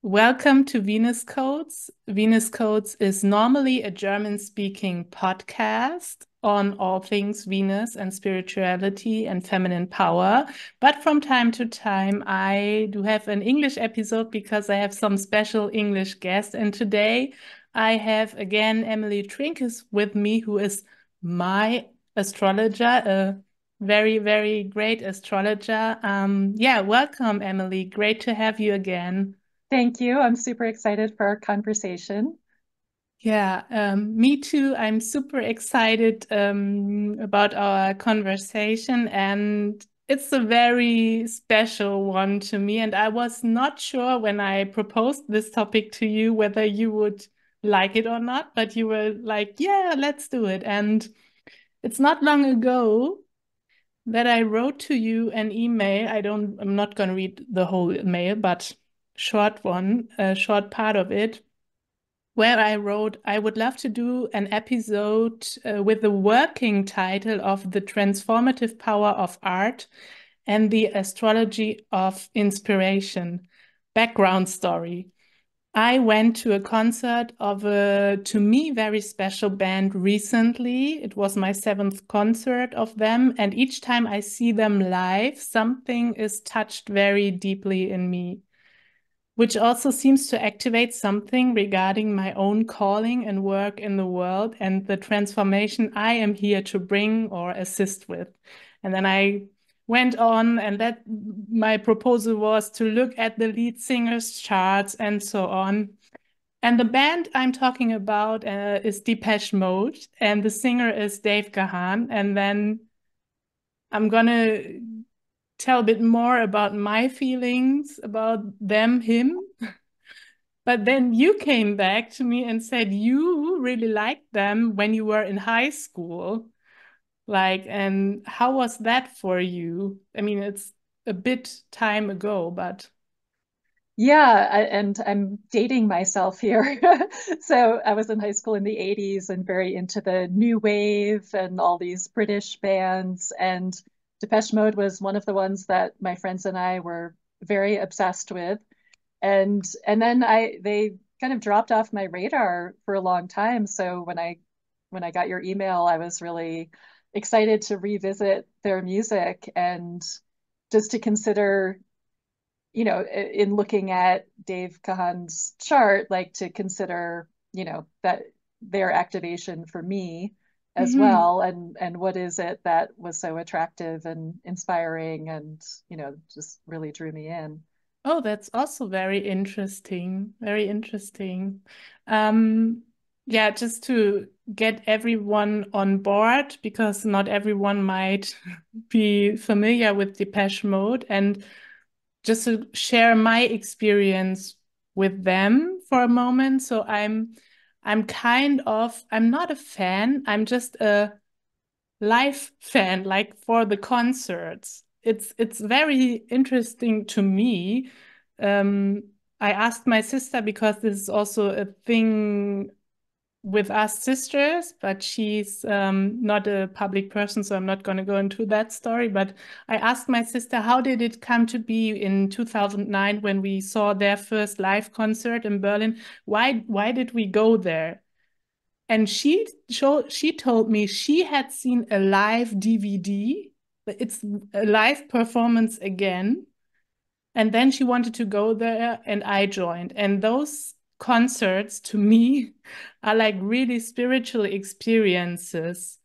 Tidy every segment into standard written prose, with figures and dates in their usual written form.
Welcome to Venus Codes. Venus Codes is normally a German-speaking podcast on all things Venus and spirituality and feminine power. But from time to time, I do have an English episode because I have some special English guests. And today I have again Emily Trinkaus with me, who is my astrologer, a very, very great astrologer. Welcome, Emily. Great to have you again. Thank you. I'm super excited for our conversation. Yeah, me too. I'm super excited about our conversation, and it's a very special one to me. And I was not sure when I proposed this topic to you whether you would like it or not, but you were like, yeah, let's do it. And it's not long ago that I wrote to you an email. I'm not going to read the whole mail, but short one, a short part of it where I wrote, I would love to do an episode with the working title of The Transformative Power of Art and the Astrology of Inspiration. Background story. I went to a concert of a, to me, very special band recently. It was my seventh concert of them. And each time I see them live, something is touched very deeply in me, which also seems to activate something regarding my own calling and work in the world and the transformation I am here to bring or assist with. And then I went on, and that my proposal was to look at the lead singer's charts and so on. And the band I'm talking about is Depeche Mode, and the singer is Dave Gahan. And then I'm gonna tell a bit more about my feelings about them, him. But then you came back to me and said you really liked them when you were in high school. Like, and how was that for you? I mean, it's a bit time ago, but And I'm dating myself here. So I was in high school in the 80s and very into the new wave and all these British bands. And Depeche Mode was one of the ones that my friends and I were very obsessed with. And then they kind of dropped off my radar for a long time. So when I got your email, I was really excited to revisit their music and just to consider, in looking at Dave Kahan's chart, like to consider, that their activation for me as Mhm. well, and what is it that was so attractive and inspiring and, just really drew me in. Oh, that's also very interesting. Very interesting. Um, yeah, just to get everyone on board, because not everyone might be familiar with Depeche Mode, and just to share my experience with them for a moment. So I'm not a fan. I'm just a live fan, like for the concerts. It's very interesting to me. Um, I asked my sister because this is also a thing with us sisters, but she's not a public person, so I'm not going to go into that story. But I asked my sister, how did it come to be in 2009 when we saw their first live concert in Berlin? Why did we go there? And she told me she had seen a live DVD. It's a live performance again. And then she wanted to go there, and I joined. And those concerts to me are like really spiritual experiences.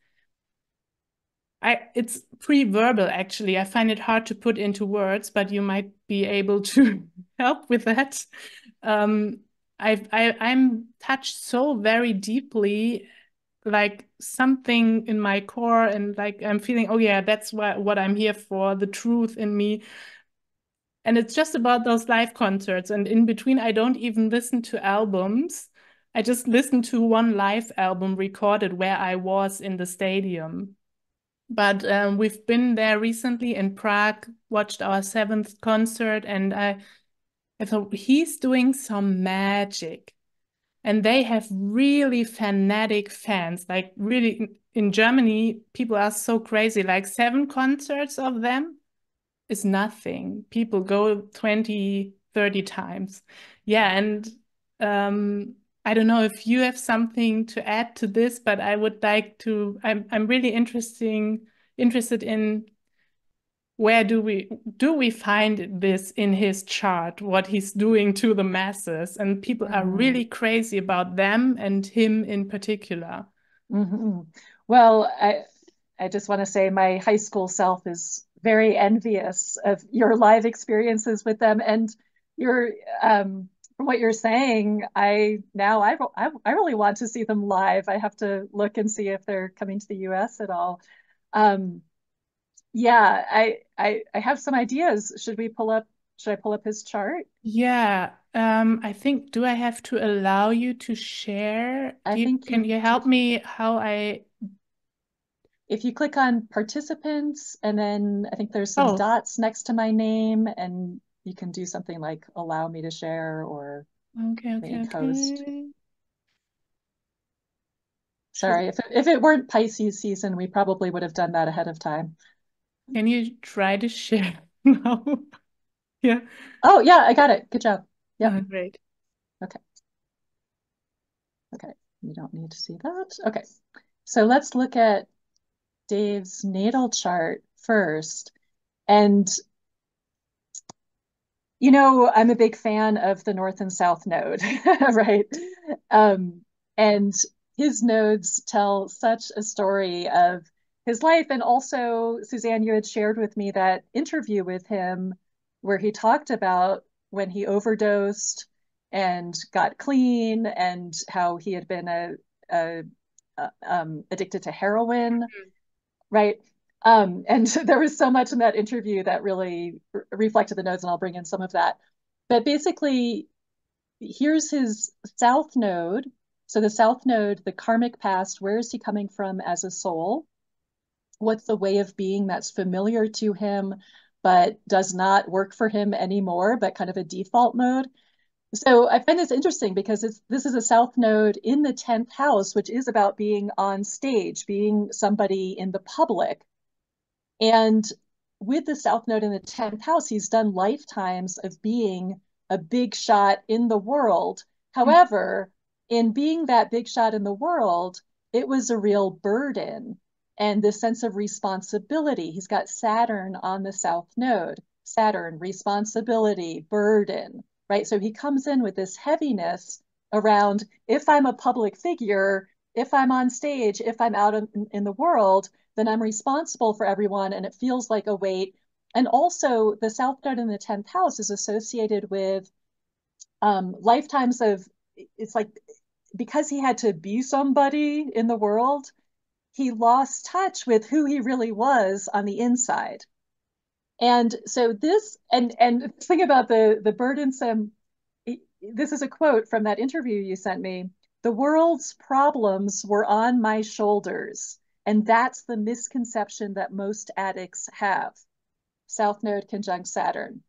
It's pre-verbal actually. I find it hard to put into words, but you might be able to help with that. Um, I'm touched so very deeply, like something in my core, and like I'm feeling, oh yeah, that's what I'm here for, the truth in me. And it's just about those live concerts. And in between, I don't even listen to albums. I just listen to one live album recorded where I was in the stadium. But we've been there recently in Prague, watched our seventh concert, and I thought he's doing some magic. And they have really fanatic fans. Like really, in Germany, people are so crazy. Like seven concerts of them is nothing. People go 20, 30 times. Yeah, and I don't know if you have something to add to this, but I would like to, I'm really interested in where do we find this in his chart, what he's doing to the masses, and people are Mm-hmm. really crazy about them and him in particular. Mm-hmm. Well, I just want to say my high school self is very envious of your live experiences with them, and you're from what you're saying, I really want to see them live. I have to look and see if they're coming to the US at all. Um, yeah, I have some ideas. Should I pull up his chart? Yeah, I think, do I have to allow you to share? I think Can you you do. help me how I, If you click on participants, and then I think there's some oh, dots next to my name, and you can do something like allow me to share or okay, I okay, think host. okay. Should, Sorry, if it weren't Pisces season, we probably would have done that ahead of time. can you try to share now? Yeah. Oh, yeah, I got it. Good job. Yep. Great. Okay. Okay. You don't need to see that. Okay. So let's look at Dave's natal chart first. And I'm a big fan of the North and South node, right? Um, and his nodes tell such a story of his life. And also, Suzanne, you had shared with me that interview with him where he talked about when he overdosed and got clean and how he had been addicted to heroin, right? And there was so much in that interview that really reflected the nodes, and I'll bring in some of that. But basically, here's his south node. So the south node, the karmic past, where is he coming from as a soul? What's the way of being that's familiar to him, but does not work for him anymore, but kind of a default mode? So I find this interesting because this is a south node in the 10th house, which is about being on stage, being somebody in the public. And with the South Node in the 10th house, he's done lifetimes of being a big shot in the world. However, in being that big shot in the world, it was a real burden and this sense of responsibility. He's got Saturn on the South Node. Saturn, responsibility, burden, right? So he comes in with this heaviness around if I'm a public figure, if I'm on stage, if I'm out in the world, then I'm responsible for everyone and it feels like a weight. And also, the South Node in the 10th house is associated with lifetimes of, it's like, because he had to be somebody in the world, he lost touch with who he really was on the inside. And so this, and think about the burdensome, this is a quote from that interview you sent me. The world's problems were on my shoulders. And that's the misconception that most addicts have. South Node conjunct Saturn.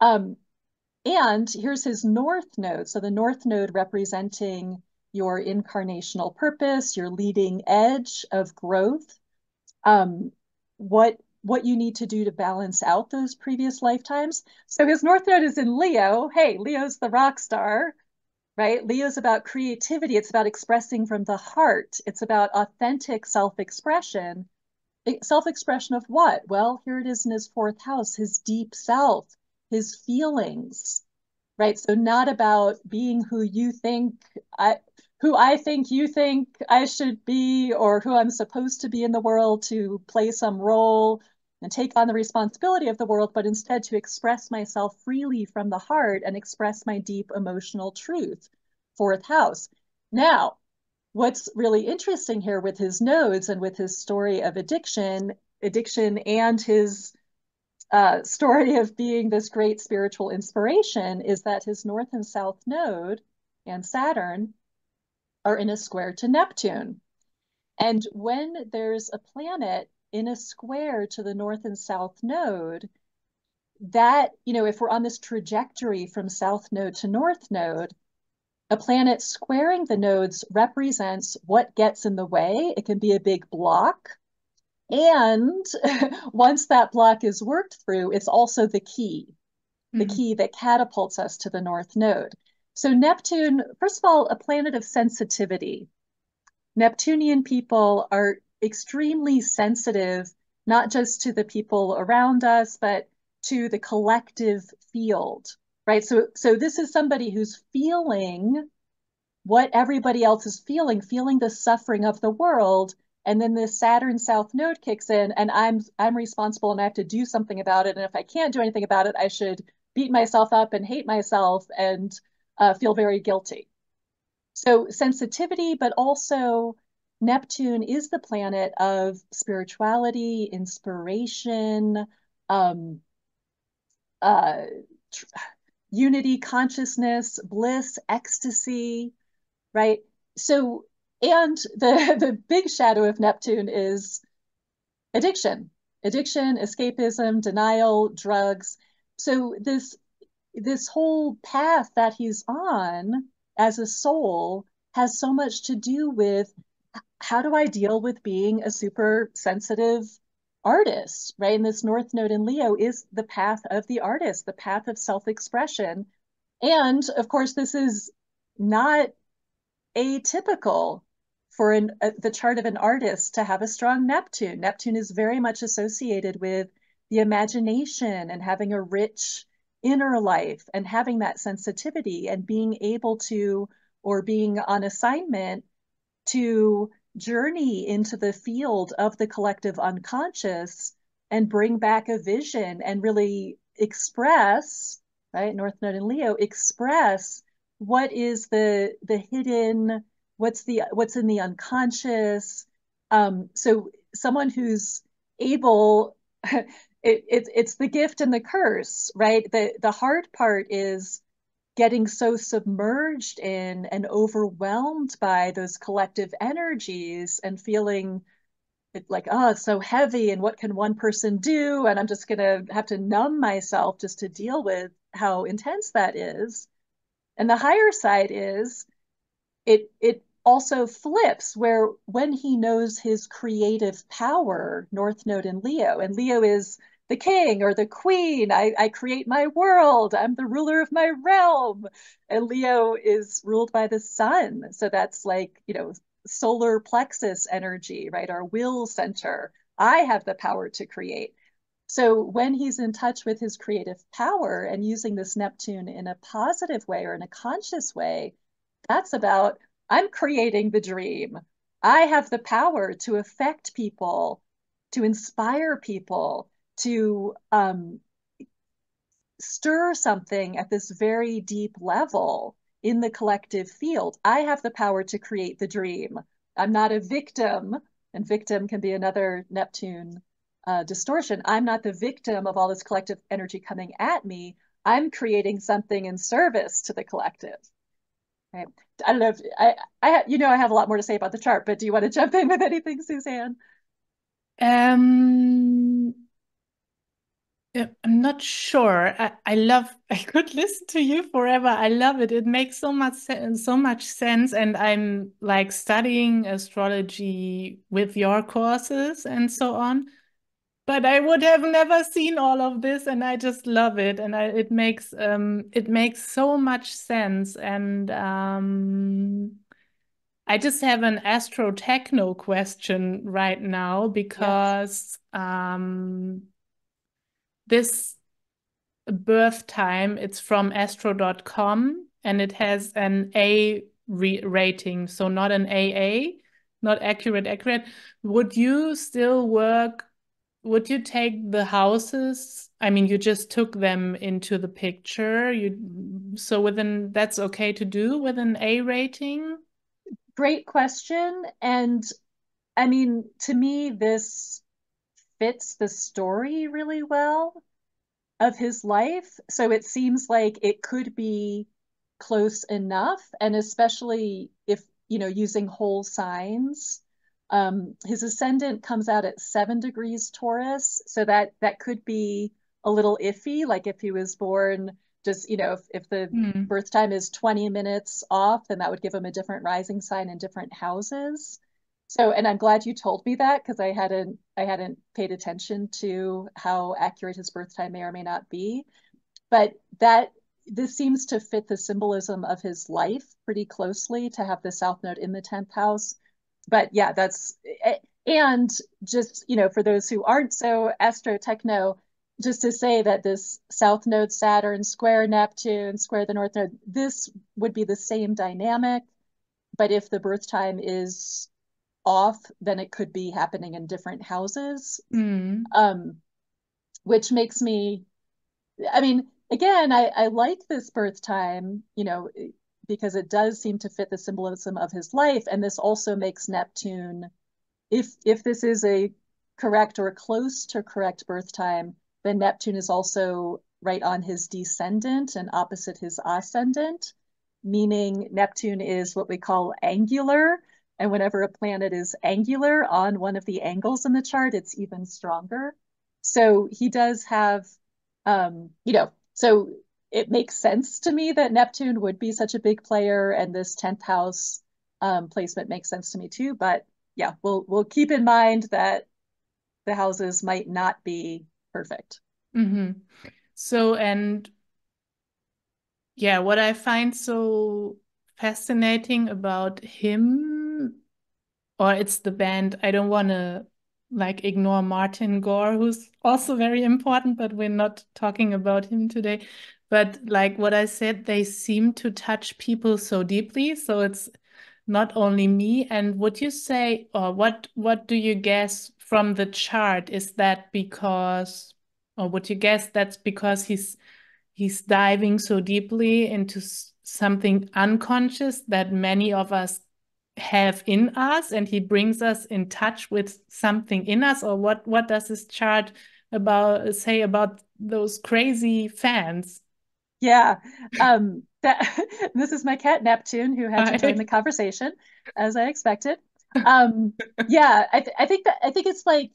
Um, and here's his North Node. So the North Node representing your incarnational purpose, your leading edge of growth, um, what you need to do to balance out those previous lifetimes. So his North Node is in Leo. Hey, Leo's the rock star, right? Leo's about creativity. It's about expressing from the heart. It's about authentic self-expression. Self-expression of what? Well, here it is in his fourth house, his deep self, his feelings, right? So not about being who I think you think I should be, or who I'm supposed to be in the world to play some role and take on the responsibility of the world, but instead to express myself freely from the heart and express my deep emotional truth. Fourth house. Now, what's really interesting here with his nodes and with his story of addiction and his story of being this great spiritual inspiration is that his north and south node and Saturn are in a square to Neptune. And when there's a planet in a square to the north and south node, that, if we're on this trajectory from south node to north node, a planet squaring the nodes represents what gets in the way. It can be a big block. And once that block is worked through, it's also the key, the key that catapults us to the North Node. So Neptune, first of all, a planet of sensitivity. Neptunian people are extremely sensitive, not just to the people around us, but to the collective field, right? So this is somebody who's feeling what everybody else is feeling the suffering of the world. And then this Saturn South Node kicks in, and I'm responsible and I have to do something about it. And if I can't do anything about it, I should beat myself up and hate myself and feel very guilty. So sensitivity, but also Neptune is the planet of spirituality, inspiration, um, uh, unity, consciousness, bliss, ecstasy, right? So, and the big shadow of Neptune is addiction, escapism, denial, drugs. So this whole path that he's on as a soul has so much to do with how do I deal with being a super sensitive artist, right? And this North Node in Leo is the path of the artist, the path of self-expression. And of course, this is not atypical for the chart of an artist to have a strong Neptune. Neptune is very much associated with the imagination and having a rich inner life and having that sensitivity and being able to, or being on assignment to journey into the field of the collective unconscious and bring back a vision and really express, right? North Node in Leo, express what is the hidden, what's in the unconscious. So someone who's able, it's the gift and the curse, right? The hard part is getting so submerged in and overwhelmed by those collective energies and feeling it like, oh, it's so heavy and what can one person do? And I'm just going to have to numb myself just to deal with how intense that is. And the higher side is it also flips where when he knows his creative power, North Node in Leo, and Leo is the king or the queen. I create my world. I'm the ruler of my realm. And Leo is ruled by the sun. So that's like, solar plexus energy, right? Our will center. I have the power to create. So when he's in touch with his creative power and using this Neptune in a positive way or in a conscious way, that's about I'm creating the dream. I have the power to affect people, to inspire people, to stir something at this very deep level in the collective field. I have the power to create the dream. I'm not a victim, and victim can be another Neptune distortion. I'm not the victim of all this collective energy coming at me. I'm creating something in service to the collective. Right. I don't know if I have a lot more to say about the chart, but do you want to jump in with anything, Suzanne? Um, I'm not sure. I could listen to you forever. I love it. It makes so much sense. And I'm like studying astrology with your courses and so on. But I would have never seen all of this, and I just love it. And it makes so much sense. And I just have an astro techno question right now Yes. because this birth time, it's from astro.com and it has an A rating, so not an AA, not accurate. Would you still work? Would you take the houses? I mean, you just took them into the picture. So that's okay to do with an A rating? Great question. And I mean, to me, this fits the story really well of his life. So it seems like it could be close enough. And especially if, using whole signs. His ascendant comes out at 7 degrees Taurus. So that could be a little iffy. Like if he was born just, if the Hmm. birth time is 20 minutes off, then that would give him a different rising sign in different houses. So, and I'm glad you told me that because I hadn't paid attention to how accurate his birth time may or may not be. but that this seems to fit the symbolism of his life pretty closely to have the South Node in the 10th house. But yeah, that's, and just, for those who aren't so astro techno, just to say that this South Node Saturn square Neptune square the North Node, this would be the same dynamic. But if the birth time is off, then it could be happening in different houses, which makes me, I mean, again, I like this birth time, because it does seem to fit the symbolism of his life. And this also makes Neptune, if this is a correct or close to correct birth time, then Neptune is also right on his descendant and opposite his ascendant, meaning Neptune is what we call angular. And whenever a planet is angular on one of the angles in the chart, it's even stronger. So he does have, so it makes sense to me that Neptune would be such a big player, and this 10th house placement makes sense to me too. But yeah, we'll keep in mind that the houses might not be perfect. So, and yeah, what I find so fascinating about him, or it's the band, I don't want to like ignore Martin Gore, who's also very important, but we're not talking about him today. But like what I said, they seem to touch people so deeply. So it's not only me. And would you say, or what do you guess from the chart? Is that because, or would you guess that's because he's diving so deeply into something unconscious that many of us have in us, and he brings us in touch with something in us? Or what does this chart say about those crazy fans? Yeah. This is my cat Neptune, who had to join the conversation, as I expected. Yeah, I think it's like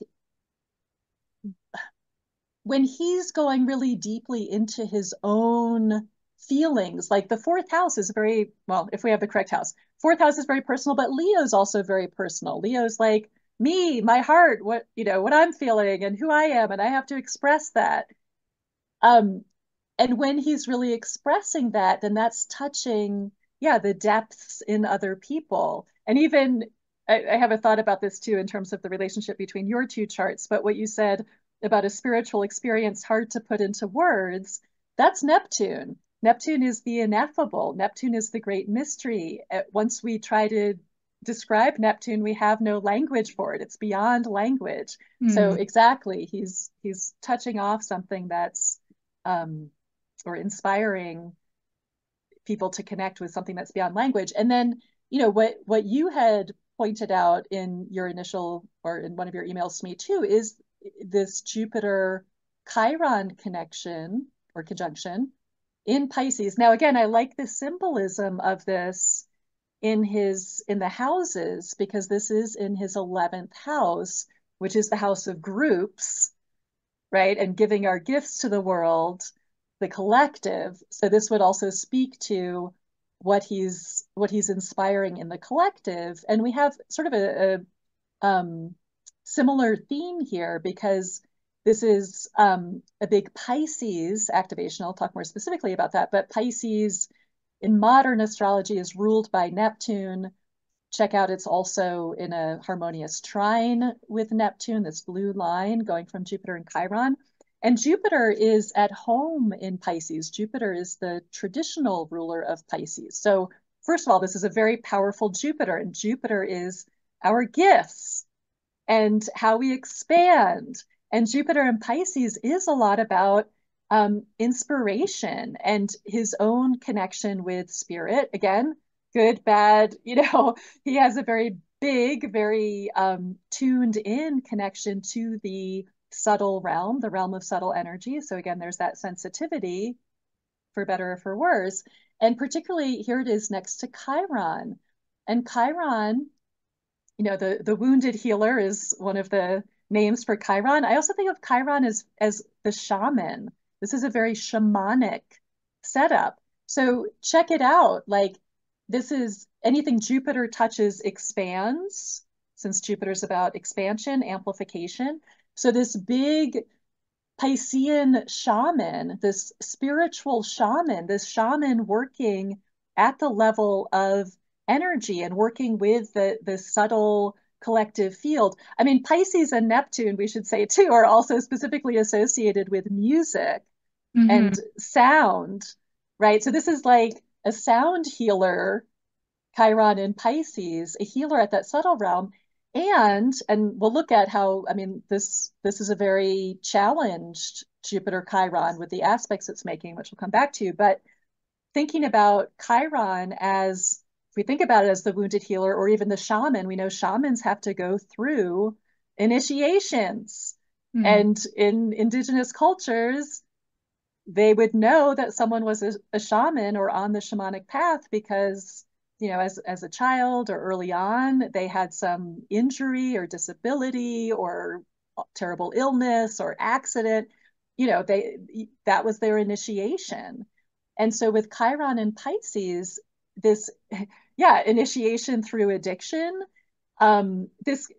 when he's going really deeply into his own feelings, like the fourth house is very, well, if we have the correct house, fourth house is very personal, but Leo's also very personal. Leo's like me, my heart, what I'm feeling and who I am, and I have to express that. And when he's really expressing that, then that's touching, yeah, the depths in other people. And even I have a thought about this too in terms of the relationship between your two charts, but what you said about a spiritual experience hard to put into words, that's Neptune. Neptune is the ineffable. Neptune is the great mystery. Once we try to describe Neptune, we have no language for it. It's beyond language. So exactly, he's touching off something that's or inspiring people to connect with something that's beyond language. And then, what you had pointed out in your initial, or in one of your emails to me too, is this Jupiter Chiron connection or conjunction in Pisces. Now, again, I like the symbolism of this in the houses, because this is in his 11th house, which is the house of groups, right? And giving our gifts to the world, the collective. So this would also speak to what he's inspiring in the collective. And we have sort of a similar theme here, because this is a big Pisces activation. I'll talk more specifically about that. But Pisces in modern astrology is ruled by Neptune. Check out, it's also in a harmonious trine with Neptune, this blue line going from Jupiter and Chiron. And Jupiter is at home in Pisces. Jupiter is the traditional ruler of Pisces. So first of all, this is a very powerful Jupiter, and Jupiter is our gifts and how we expand. And Jupiter in Pisces is a lot about inspiration and his own connection with spirit. Again, good, bad, he has a very big, very tuned in connection to the subtle realm, the realm of subtle energy. So again, there's that sensitivity, for better or for worse. And particularly here it is next to Chiron. And Chiron, the wounded healer is one of the names for Chiron. I also think of Chiron as the shaman. This is a very shamanic setup. So check it out. Like, this is anything Jupiter touches expands, since Jupiter's about expansion, amplification. So this big Piscean shaman, this spiritual shaman, this shaman working at the level of energy and working with the subtle collective field. I mean, Pisces and Neptune, we should say too, are also specifically associated with music and Hmm. sound, right? So this is like a sound healer, Chiron in Pisces, a healer at that subtle realm. And we'll look at how, I mean, this is a very challenged Jupiter Chiron with the aspects it's making, which we'll come back to. But thinking about Chiron as, if we think about it as the wounded healer or even the shaman, we know shamans have to go through initiations. Hmm. And in indigenous cultures, they would know that someone was a shaman or on the shamanic path because, as a child or early on, they had some injury or disability or terrible illness or accident. They that was their initiation. And so with Chiron and Pisces, this, yeah, initiation through addiction, this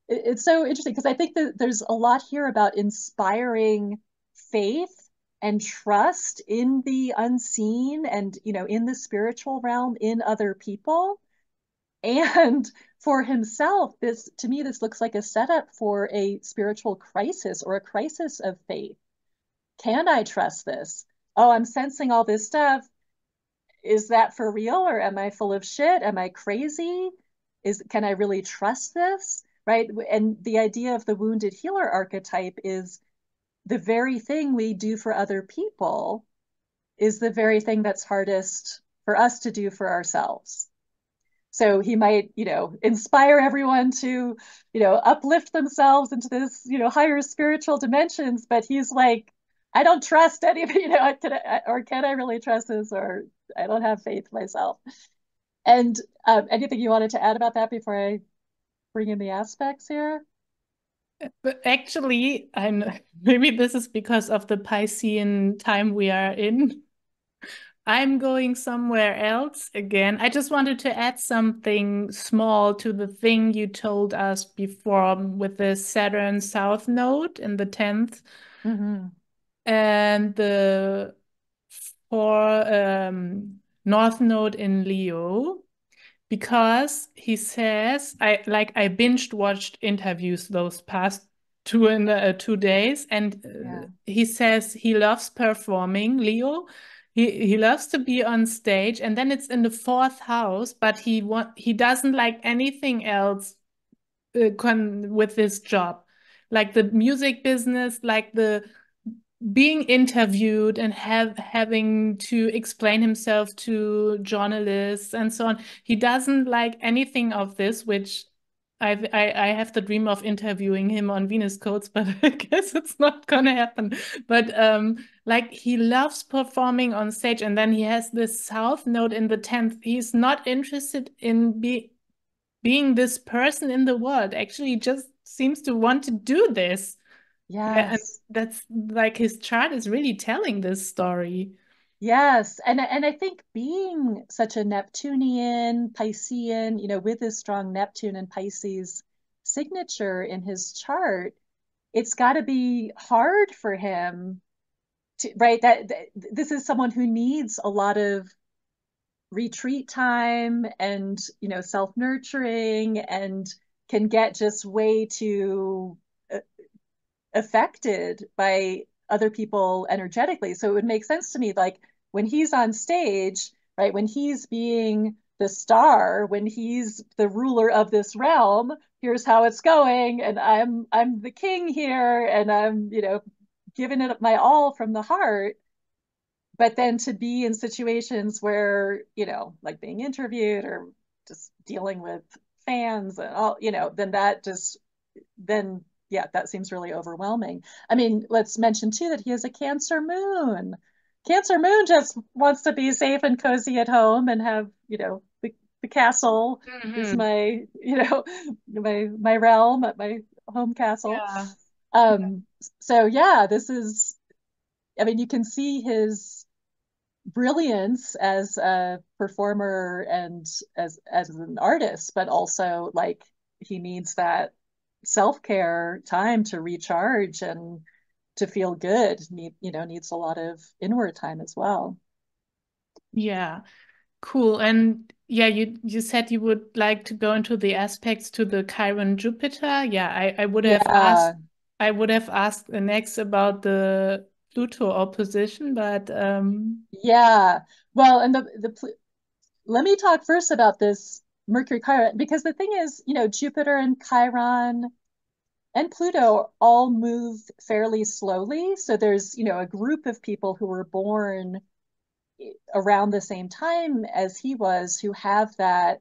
it's so interesting because I think that there's a lot here about inspiring faith and trust in the unseen and, in the spiritual realm, in other people. And for himself, this, to me, this looks like a setup for a spiritual crisis or a crisis of faith. Can I trust this? Oh, I'm sensing all this stuff. Is that for real, or am I full of shit? Am I crazy? Can I really trust this? Right? And the idea of the wounded healer archetype is the very thing we do for other people is the very thing that's hardest for us to do for ourselves. So he might, inspire everyone to, uplift themselves into this, higher spiritual dimensions, but he's like, I don't trust any of can I really trust this? Or I don't have faith myself. And anything you wanted to add about that before I bring in the aspects here? But actually, I'm maybe this is because of the Piscean time we are in. I'm going somewhere else again. I just wanted to add something small to the thing you told us before with the Saturn South Node in the 10th Mm-hmm. and the four North Node in Leo. Because he says I binged watched interviews those past 2 days, and Yeah. he says he loves performing, Leo. He loves to be on stage, and then it's in the fourth house, but he doesn't like anything else with this job, like the music business, like the being interviewed and having to explain himself to journalists and so on. He doesn't like anything of this, which I have the dream of interviewing him on Venus Codes, but I guess it's not gonna happen. But like he loves performing on stage, and then he has this South Node in the 10th. He's not interested in being this person in the world. Actually, he just seems to want to do this. Yeah, and Yes. that's like his chart is really telling this story. Yes. And I think being such a Neptunian, Piscean, with this strong Neptune and Pisces signature in his chart, it's got to be hard for him to, right? That this is someone who needs a lot of retreat time and, self-nurturing and can get just way too affected by other people energetically. So it would make sense to me, like when he's on stage, right, when he's being the star, when he's the ruler of this realm, here's how it's going, and I'm the king here, and I'm, giving it my all from the heart. But then to be in situations where, like being interviewed or just dealing with fans and all, then that just then yeah, that seems really overwhelming. I mean, let's mention too that he has a Cancer moon. Cancer moon just wants to be safe and cozy at home and have, the castle is Hmm. my, my realm, my home castle. Yeah. Um, so yeah, this is, I mean, you can see his brilliance as a performer and as an artist, but also like he needs that self-care time to recharge and to feel good needs a lot of inward time as well. Yeah, cool. And yeah, you said you would like to go into the aspects to the Chiron Jupiter. Yeah, Yeah, I would have asked next about the Pluto opposition, but yeah. Well, and let me talk first about this Mercury Chiron, because the thing is, Jupiter and Chiron and Pluto all move fairly slowly. So there's, a group of people who were born around the same time as he was who have that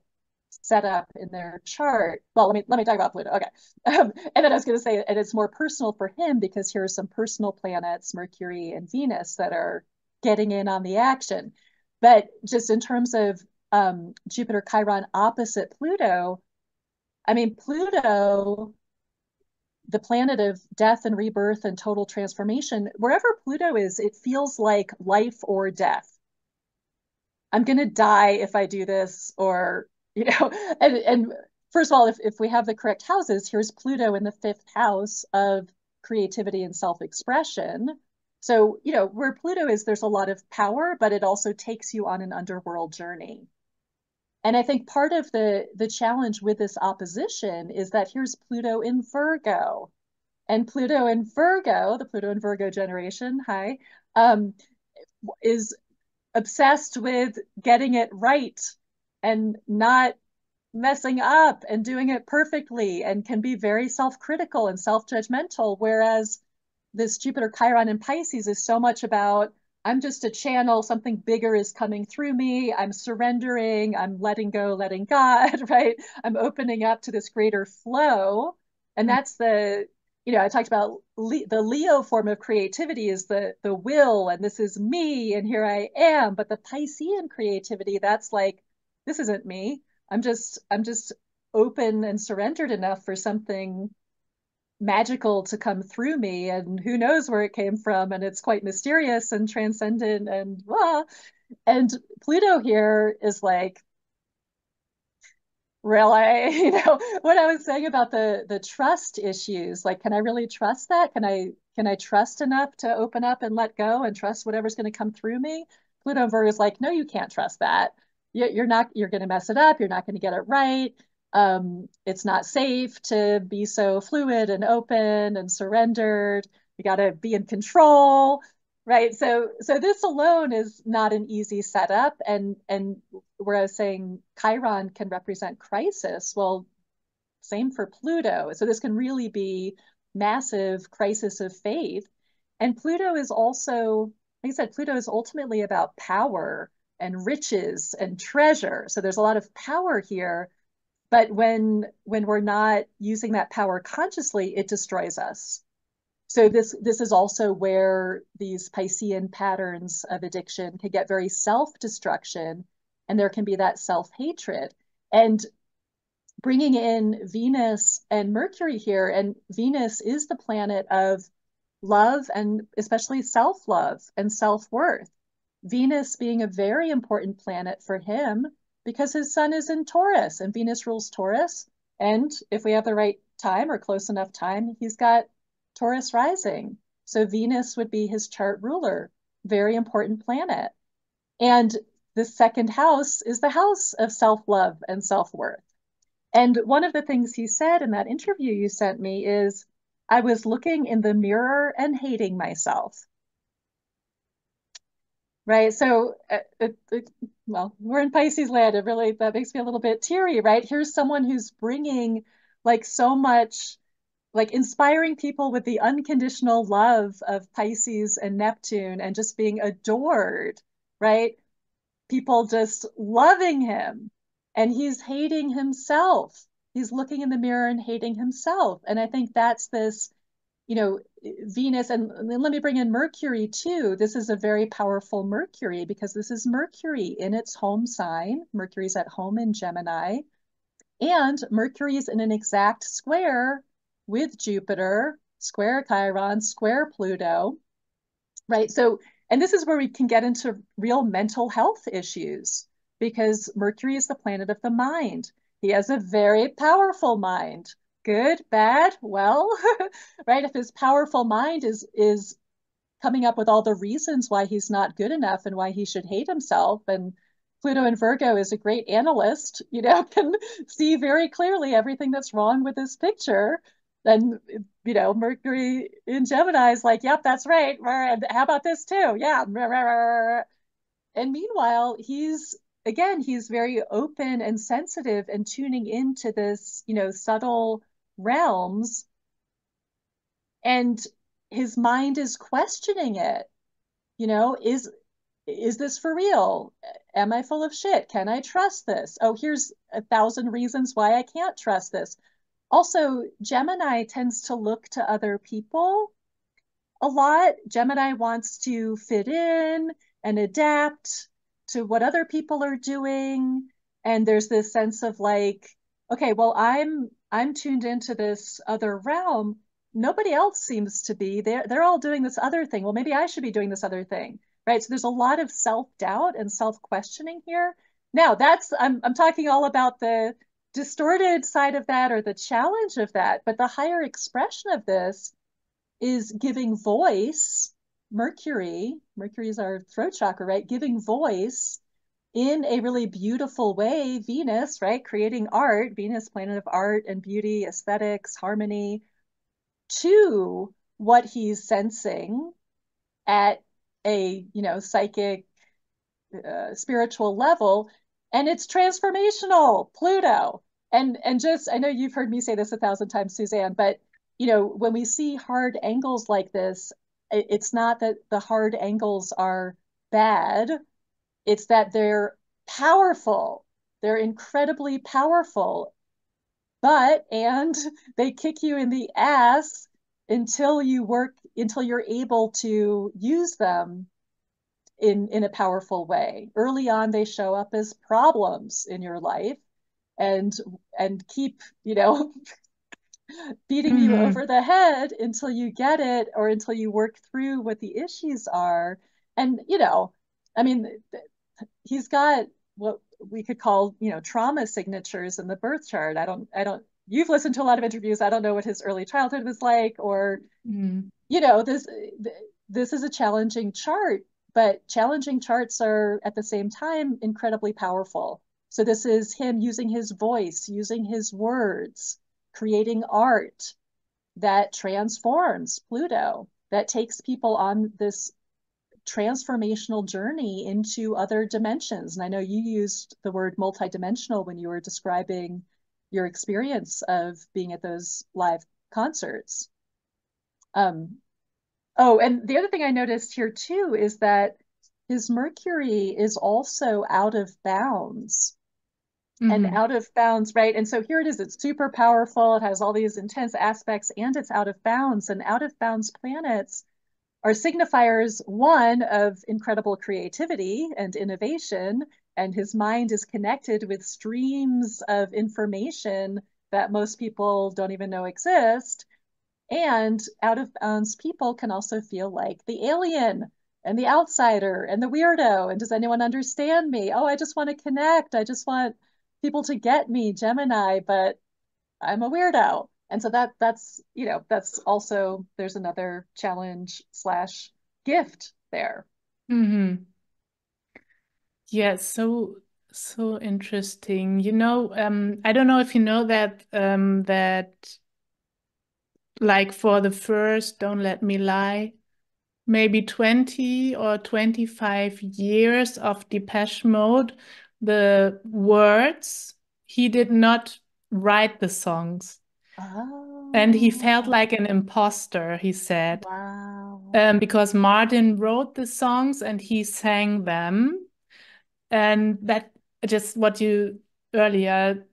set up in their chart. Well, let me talk about Pluto. Okay, and then I was going to say, and it's more personal for him because here are some personal planets, Mercury and Venus, that are getting in on the action. But just in terms of Jupiter Chiron opposite Pluto, I mean Pluto, the planet of death and rebirth and total transformation. Wherever Pluto is, it feels like life or death. I'm going to die if I do this, or, and first of all, if we have the correct houses, here's Pluto in the fifth house of creativity and self-expression. So, where Pluto is, there's a lot of power, but it also takes you on an underworld journey. And I think part of the challenge with this opposition is that here's Pluto in Virgo. And Pluto in Virgo, the Pluto in Virgo generation, hi, is obsessed with getting it right and not messing up and doing it perfectly, and can be very self-critical and self-judgmental. Whereas this Jupiter Chiron in Pisces is so much about, I'm just a channel, something bigger is coming through me, I'm surrendering, I'm letting go, letting God, right? I'm opening up to this greater flow. And that's I talked about the Leo form of creativity is the will, and this is me, and here I am. But the Piscean creativity, that's like, this isn't me. I'm just open and surrendered enough for something magical to come through me, and who knows where it came from, and it's quite mysterious and transcendent and Pluto here is like, really, what I was saying about the trust issues, like, can I really trust that? Can I trust enough to open up and let go and trust whatever's going to come through me? Pluto and Virgo is like, no, you can't trust that. You're going to mess it up. You're not going to get it right. It's not safe to be so fluid and open and surrendered. You got to be in control, right? So this alone is not an easy setup. And where I was saying Chiron can represent crisis, well, same for Pluto. So this can really be massive crisis of faith. And Pluto is also, like I said, Pluto is ultimately about power and riches and treasure. So there's a lot of power here. But when we're not using that power consciously, it destroys us. So this is also where these Piscean patterns of addiction can get very self-destruction, and there can be that self-hatred. And bringing in Venus and Mercury here, and Venus is the planet of love and especially self-love and self-worth. Venus being a very important planet for him because his sun is in Taurus and Venus rules Taurus. And if we have the right time or close enough time, he's got Taurus rising. So Venus would be his chart ruler, very important planet. And the second house is the house of self-love and self-worth. And one of the things he said in that interview you sent me is, I was looking in the mirror and hating myself. Right. So, well, we're in Pisces land. It really, that makes me a little bit teary, right? Here's someone who's bringing like so much, like inspiring people with the unconditional love of Pisces and Neptune and just being adored, right? People just loving him, and he's hating himself. He's looking in the mirror and hating himself. And I think that's this, Venus, and let me bring in Mercury too. This is a very powerful Mercury because this is Mercury in its home sign. Mercury's at home in Gemini, and Mercury's in an exact square with Jupiter, square Chiron, square Pluto, right? So, and this is where we can get into real mental health issues because Mercury is the planet of the mind. He has a very powerful mind. good, bad, well, right? If his powerful mind is coming up with all the reasons why he's not good enough and why he should hate himself, and Pluto in Virgo is a great analyst, can see very clearly everything that's wrong with this picture. Then, Mercury in Gemini is like, yep, that's right. And how about this too? Yeah. And meanwhile, he's very open and sensitive and tuning into this, subtle realms. And his mind is questioning it. Is this for real? Am I full of shit? Can I trust this? Oh, here's 1,000 reasons why I can't trust this. Also, Gemini tends to look to other people a lot. Gemini wants to fit in and adapt to what other people are doing. And there's this sense of like, okay, well, I'm tuned into this other realm. Nobody else seems to be. They're all doing this other thing. Well, maybe I should be doing this other thing. Right. So there's a lot of self-doubt and self-questioning here. Now I'm talking all about the distorted side of that or the challenge of that, but the higher expression of this is giving voice. Mercury is our throat chakra, right? Giving voice in a really beautiful way. Venus, right? Creating art, Venus, planet of art and beauty, aesthetics, harmony, to what he's sensing at a, psychic, spiritual level. And it's transformational, Pluto. And just, I know you've heard me say this 1,000 times, Suzanne, but when we see hard angles like this, it's not that the hard angles are bad. It's that they're powerful. They're incredibly powerful, and they kick you in the ass until you're able to use them in a powerful way. Early on, they show up as problems in your life and keep, beating you Mm-hmm. over the head until you get it or until you work through what the issues are. And, I mean, he's got what we could call, trauma signatures in the birth chart. You've listened to a lot of interviews. I don't know what his early childhood was like, or, Mm. this is a challenging chart, but challenging charts are at the same time incredibly powerful. So this is him using his voice, using his words, creating art that transforms Pluto, that takes people on this transformational journey into other dimensions. And I know you used the word multidimensional when you were describing your experience of being at those live concerts. Oh, and the other thing I noticed here too is that his Mercury is also out of bounds and Mm-hmm. out of bounds, right? And so here it is, it's super powerful, it has all these intense aspects, and it's out of bounds. And out of bounds planets are signifiers, one, of incredible creativity and innovation, and his mind is connected with streams of information that most people don't even know exist. And out of bounds people can also feel like the alien and the outsider and the weirdo. And does anyone understand me? Oh, I just want to connect. I just want people to get me, Gemini, but I'm a weirdo. And so that's also, there's another challenge slash gift there. Mm-hmm. Yeah, so interesting. I don't know if you know that like for the first, don't let me lie, maybe 20 or 25 years of Depeche Mode, the words, he did not write the songs. And he felt Oh, like an imposter, he said, wow. because Martin wrote the songs and he sang them. And that just what you earlier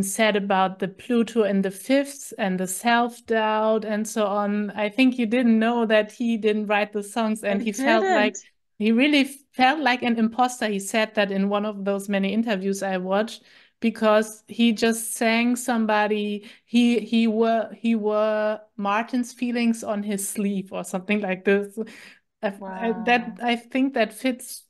said about the Pluto in the fifth and the self-doubt and so on. I think you didn't know that he didn't write the songs I and didn't. he really felt like an imposter. He said that in one of those many interviews I watched because he just sang somebody he were Martin's feelings on his sleeve or something like this. Wow. I think that fits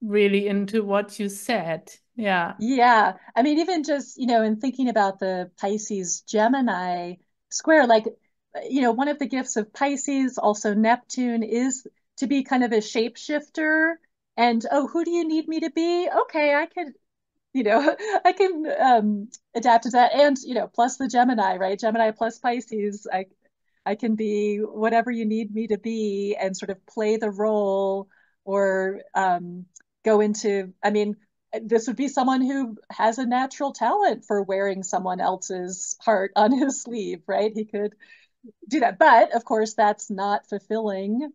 really into what you said. Yeah. Yeah. I mean, even just, in thinking about the Pisces Gemini square, like, one of the gifts of Pisces, also Neptune, is to be kind of a shapeshifter. And, oh, who do you need me to be? Okay, I could, I can adapt to that. And, plus the Gemini, right? Gemini plus Pisces, I can be whatever you need me to be and sort of play the role or go into, I mean, this would be someone who has a natural talent for wearing someone else's heart on his sleeve, right? He could do that. But of course, that's not fulfilling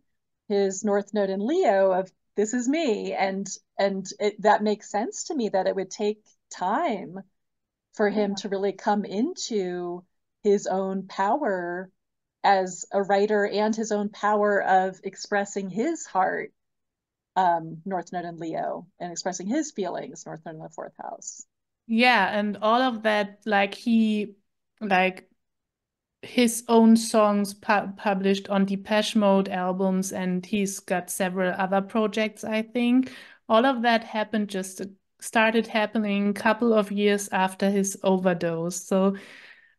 his North Node in Leo of this is me. That makes sense to me that it would take time for him to really come into his own power as a writer and his own power of expressing his heart, North Node in Leo, and expressing his feelings, North Node in the fourth house. Yeah, and all of that, like like his own songs published on Depeche Mode albums, and he's got several other projects, I think. All of that happened just started happening a couple of years after his overdose. So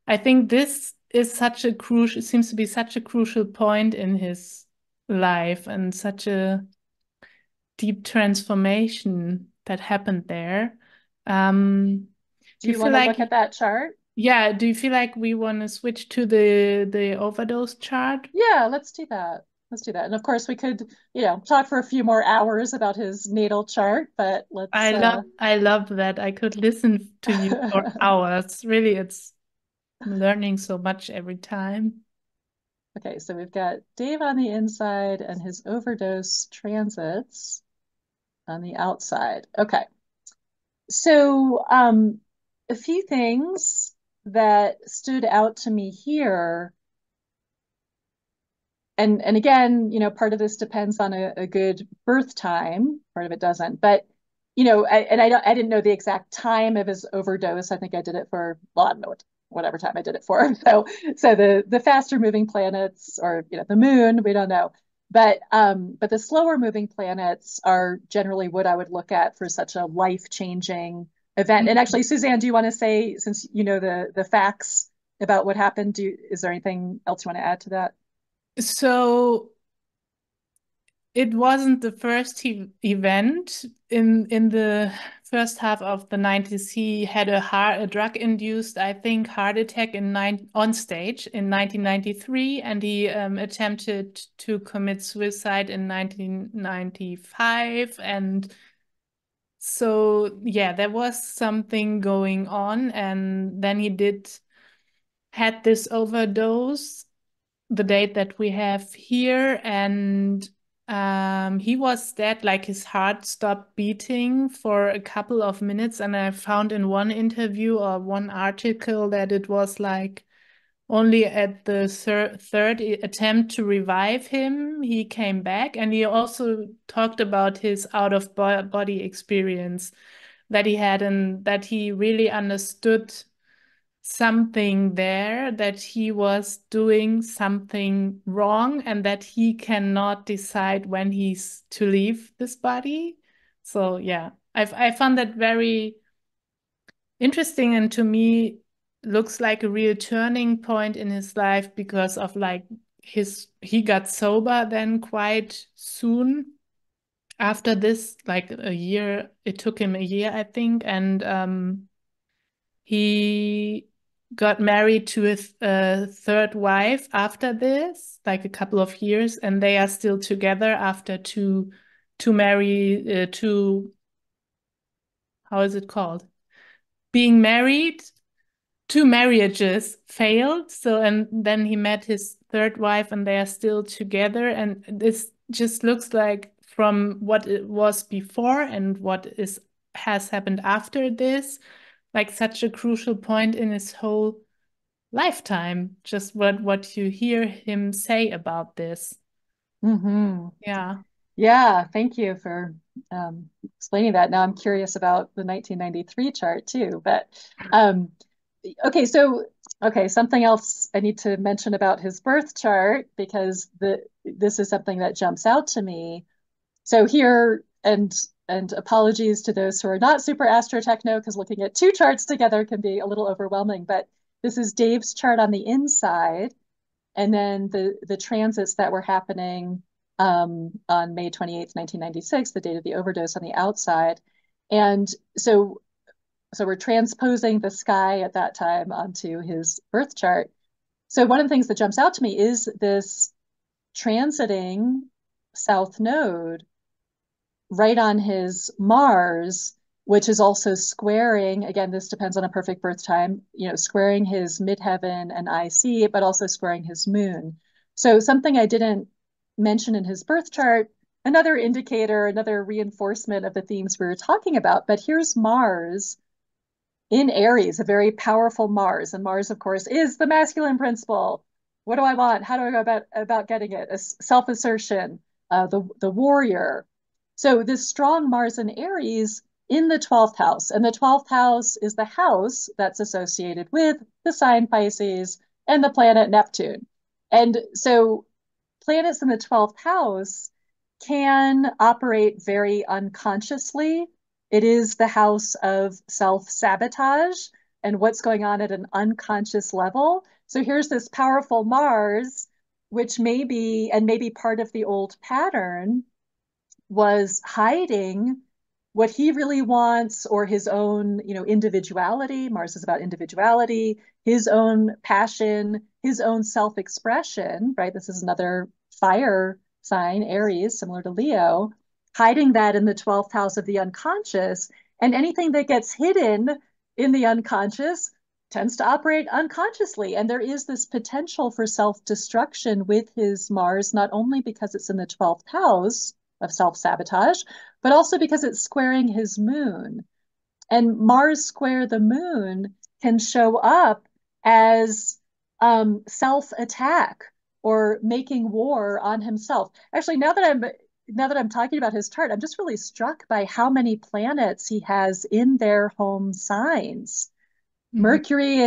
I think this is such a crucial, seems to be such a crucial point in his life and such a deep transformation that happened there. Um, Do do you you feel want to like look at that chart? yeah, do you feel like we want to switch to the overdose chart? Yeah, let's do that. Let's do that. And of course, we could, talk for a few more hours about his natal chart, but let's I love that. I could listen to you for hours. Really, it's I'm learning so much every time. Okay, so we've got Dave on the inside and his overdose transits on the outside. Okay. So, a few things that stood out to me here, and again, part of this depends on a good birth time, part of it doesn't. But, I didn't know the exact time of his overdose. I think I did it for, well, I don't know whatever time I did it for. So the faster moving planets, or the moon, we don't know. But the slower moving planets are generally what I would look at for such a life-changing event. And actually, Suzanne, do you want to say, since you know the facts about what happened, is there anything else you want to add to that? So it wasn't the first event in the first half of the 90s. He had a drug-induced, I think, heart attack on stage in 1993, and he attempted to commit suicide in 1995. And so, yeah, there was something going on, and then he did had this overdose the date that we have here, and he was dead, like his heart stopped beating for a couple of minutes. And I found in one interview or one article that it was like only at the third attempt to revive him, he came back. And he also talked about his out of body experience that he had, and that he really understood something there, that he was doing something wrong and that he cannot decide when he's to leave this body. So yeah, I found that very interesting, and to me looks like a real turning point in his life because of like his he got sober then quite soon after this, like a year. It took him a year, I think. And he got married to his third wife after this, like a couple of years, and they are still together after two marry two, how is it called? Being married, two marriages failed. So, and then he met his third wife, and they are still together. And this just looks like from what it was before and what is has happened after this, like such a crucial point in his whole lifetime. Just what you hear him say about this. Mm-hmm. Yeah. Yeah, thank you for explaining that. Now I'm curious about the 1993 chart too. But um, okay, something else I need to mention about his birth chart, because this is something that jumps out to me. So here, and and apologies to those who are not super astro techno, because looking at two charts together can be a little overwhelming. But this is Dave's chart on the inside, and then the transits that were happening on May 28th, 1996, the date of the overdose, on the outside. And so we're transposing the sky at that time onto his birth chart. So one of the things that jumps out to me is this transiting south node right on his Mars, which is also squaring, again, this depends on a perfect birth time, squaring his midheaven and IC, but also squaring his moon. So something I didn't mention in his birth chart, another indicator, another reinforcement of the themes we were talking about, but here's Mars in Aries, a very powerful Mars. And Mars, of course, is the masculine principle. What do I want? How do I go about getting it? Self-assertion, the warrior. So this strong Mars in Aries in the 12th house. And the 12th house is the house that's associated with the sign Pisces and the planet Neptune. And so planets in the 12th house can operate very unconsciously. It is the house of self-sabotage and what's going on at an unconscious level. So here's this powerful Mars, which maybe part of the old pattern was hiding what he really wants, or his own, individuality. Mars is about individuality, his own passion, his own self-expression, right? This is another fire sign, Aries, similar to Leo, hiding that in the 12th house of the unconscious. And anything that gets hidden in the unconscious tends to operate unconsciously. And there is this potential for self-destruction with his Mars, not only because it's in the 12th house of self-sabotage, but also because it's squaring his moon. And Mars square the moon can show up as self-attack or making war on himself. Actually, now that I'm talking about his chart, I'm just really struck by how many planets he has in their home signs. Mercury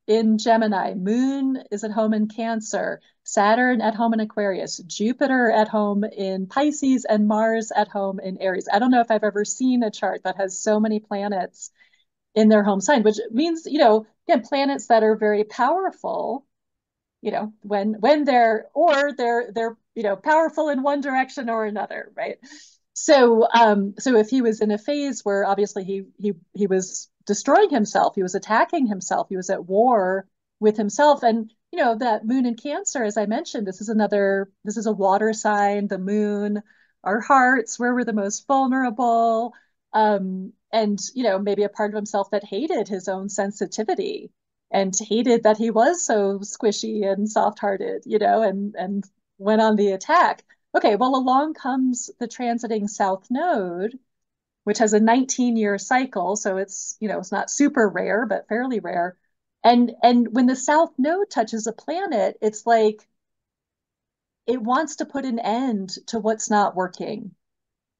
in Gemini, Moon is at home in Cancer, Saturn at home in Aquarius, Jupiter at home in Pisces, and Mars at home in Aries. I don't know if I've ever seen a chart that has so many planets in their home sign, which means, again, planets that are very powerful, when they're powerful in one direction or another, right? So if he was in a phase where obviously he was destroying himself, he was attacking himself, he was at war with himself. And that moon in Cancer, as I mentioned, this is a water sign, the moon, our hearts, where we're the most vulnerable. And maybe a part of himself that hated his own sensitivity and hated that he was so squishy and soft-hearted, and went on the attack. Okay, well, along comes the transiting South Node, which has a 19-year cycle, so it's not super rare, but fairly rare. And when the South Node touches a planet, it's like it wants to put an end to what's not working,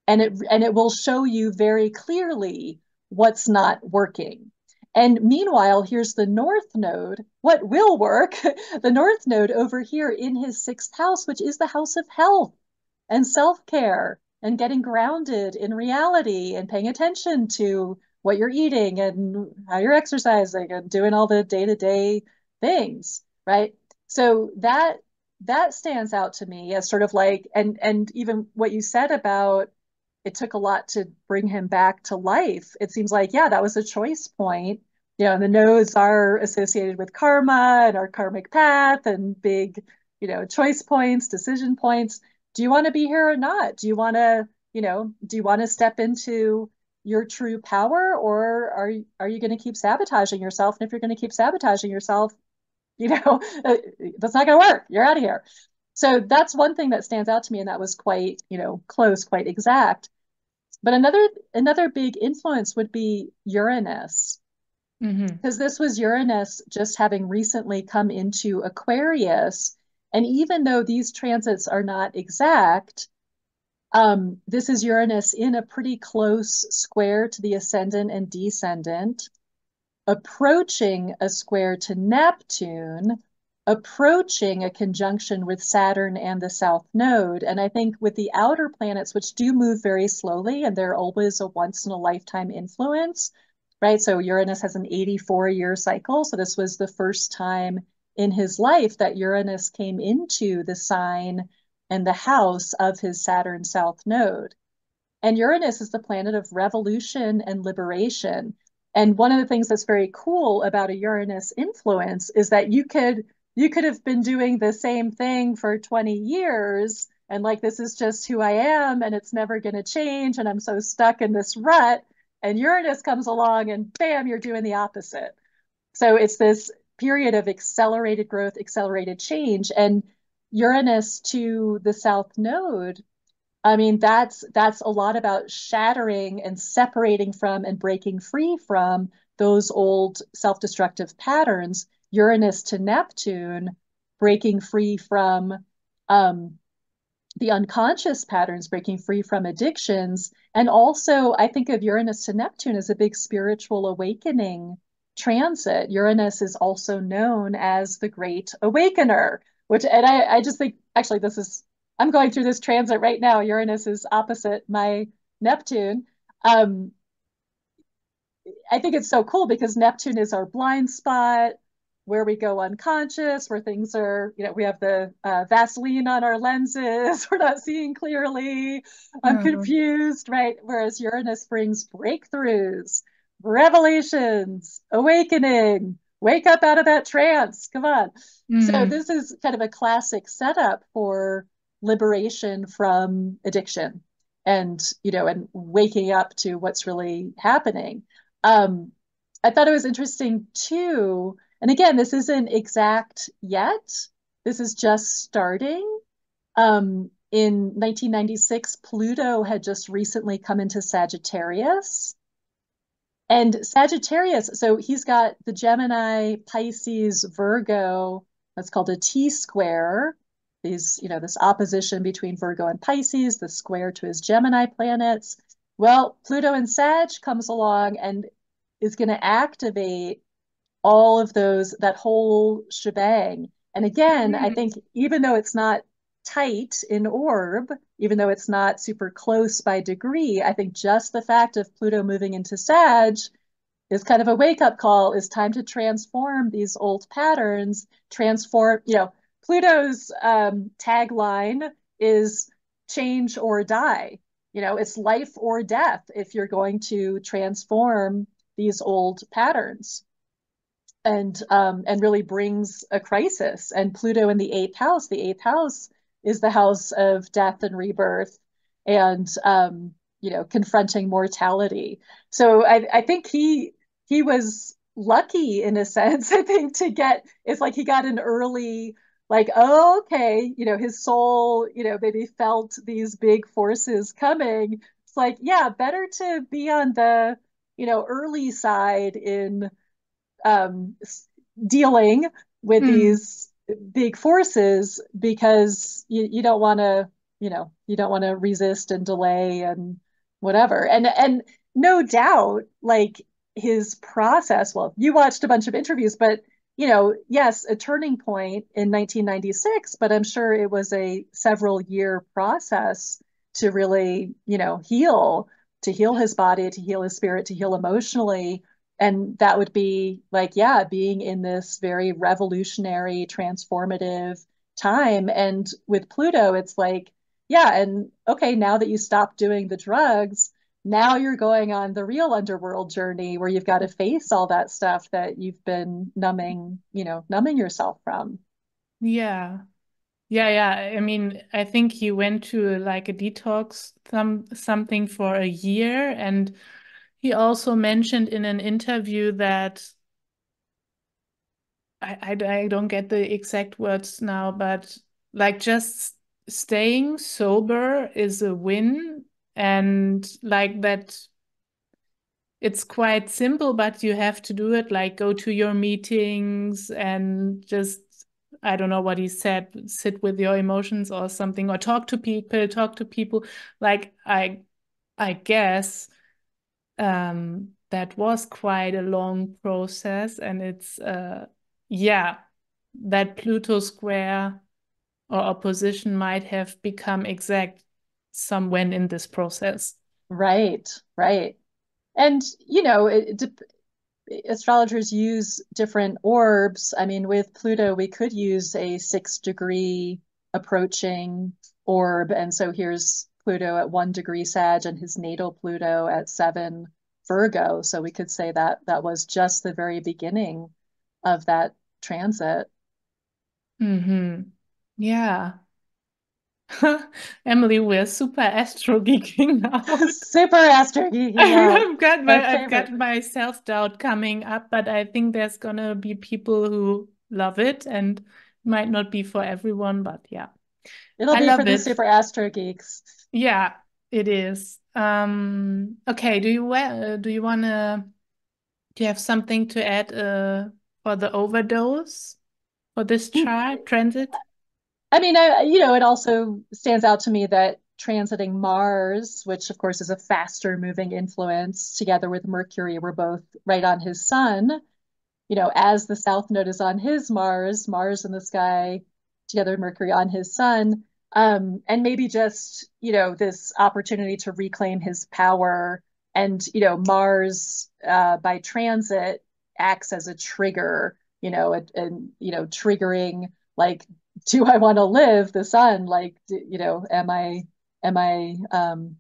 and it will show you very clearly what's not working. And meanwhile, here's the North Node. What will work? The North Node over here in his 6th house, which is the house of health and self-care and getting grounded in reality and paying attention to what you're eating and how you're exercising and doing all the day-to-day things, right? So that stands out to me as sort of like, and even what you said about it took a lot to bring him back to life. It seems like, yeah, that was a choice point. And the nodes are associated with karma and our karmic path and big, choice points, decision points. Do you want to be here or not? Do you want to step into your true power, or are you going to keep sabotaging yourself? And if you're going to keep sabotaging yourself, that's not going to work. You're out of here. So that's one thing that stands out to me, and that was quite, close, quite exact. But another big influence would be Uranus, because this was Uranus just having recently come into Aquarius. And even though these transits are not exact, this is Uranus in a pretty close square to the ascendant and descendant, approaching a square to Neptune, approaching a conjunction with Saturn and the South Node. And I think with the outer planets, which do move very slowly and they're always a once in a lifetime influence, right? So Uranus has an 84-year cycle. So this was the first time in his life that Uranus came into the sign and the house of his Saturn South Node. And Uranus is the planet of revolution and liberation. And one of the things that's very cool about a Uranus influence is that you could have been doing the same thing for 20 years and like this is just who I am and it's never going to change and I'm so stuck in this rut. And Uranus comes along and bam, you're doing the opposite. So it's this period of accelerated growth, accelerated change. And Uranus to the South Node, I mean, that's a lot about shattering and separating from and breaking free from those old self-destructive patterns. Uranus to Neptune, breaking free from um, the unconscious patterns, breaking free from addictions. And also, I think of Uranus to Neptune as a big spiritual awakening transit. Uranus is also known as the Great Awakener, which, and I just think actually this is, I'm going through this transit right now. Uranus is opposite my Neptune. Um, I think it's so cool because Neptune is our blind spot, where we go unconscious, where things are, we have the Vaseline on our lenses, we're not seeing clearly, I'm Mhm. confused, right? Whereas Uranus brings breakthroughs, revelations, awakening, wake up out of that trance, come on. So Mm. this is kind of a classic setup for liberation from addiction and waking up to what's really happening. um, I thought it was interesting too. And again, this isn't exact yet. This is just starting. In 1996, Pluto had just recently come into Sagittarius. And Sagittarius, so he's got the Gemini, Pisces, Virgo, that's called a T square. This opposition between Virgo and Pisces, the square to his Gemini planets. Well, Pluto and Sag comes along and is going to activate all of those, that whole shebang. And again, I Mm. think even though it's not tight in orb, even though it's not super close by degree, I think just the fact of Pluto moving into Sag is kind of a wake up call. It's time to transform these old patterns, Pluto's tagline is change or die. It's life or death if you're going to transform these old patterns and really brings a crisis. And Pluto in the eighth house is the house of death and rebirth and confronting mortality. So I think he was lucky in a sense, I think, it's like he got an early, like, oh, okay, his soul, maybe felt these big forces coming. It's like, yeah, better to be on the, early side in um, dealing with Mm. these big forces because you don't want to resist and delay and whatever. And no doubt, like, his process, well, you watched a bunch of interviews, but yes, a turning point in 1996, but I'm sure it was a several year process to really to heal his body, to heal his spirit, to heal emotionally. And that would be like, yeah, being in this very revolutionary, transformative time. And with Pluto, it's like, yeah, and okay, now that you stop doing the drugs, now you're going on the real underworld journey where you've got to face all that stuff that you've been numbing yourself from. Yeah. Yeah, yeah. I mean, I think he went to like a detox something for a year, and he also mentioned in an interview that I don't get the exact words now, but like just staying sober is a win, and like that it's quite simple, but you have to do it, like go to your meetings and just, I don't know what he said, sit with your emotions or something, or talk to people. Like I guess that was quite a long process, and it's yeah, that Pluto square or opposition might have become exact somewhere in this process. Right, right. And, astrologers use different orbs. I mean, with Pluto, we could use a 6 degree approaching orb. And so here's Pluto at 1 degree Sag and his natal Pluto at 7 Virgo. So we could say that that was just the very beginning of that transit. Mm-hmm. Yeah. Emily, we're super astro geeking out. Super astro geeking out. My I've favorite. got my self-doubt coming up, but I think there's gonna be people who love it and might not be for everyone, but yeah. It'll I be for love the it. super astro geeks. Yeah, it is. Okay, do you wanna do you have something to add for the overdose for this chart transit? I mean, it also stands out to me that transiting Mars, which of course is a faster moving influence, together with Mercury, were both right on his sun. As the South Node is on his Mars, Mars in the sky, together with Mercury on his sun, and maybe just, this opportunity to reclaim his power. And, Mars by transit acts as a trigger, and, triggering like, do I want to live? The sun, like, am I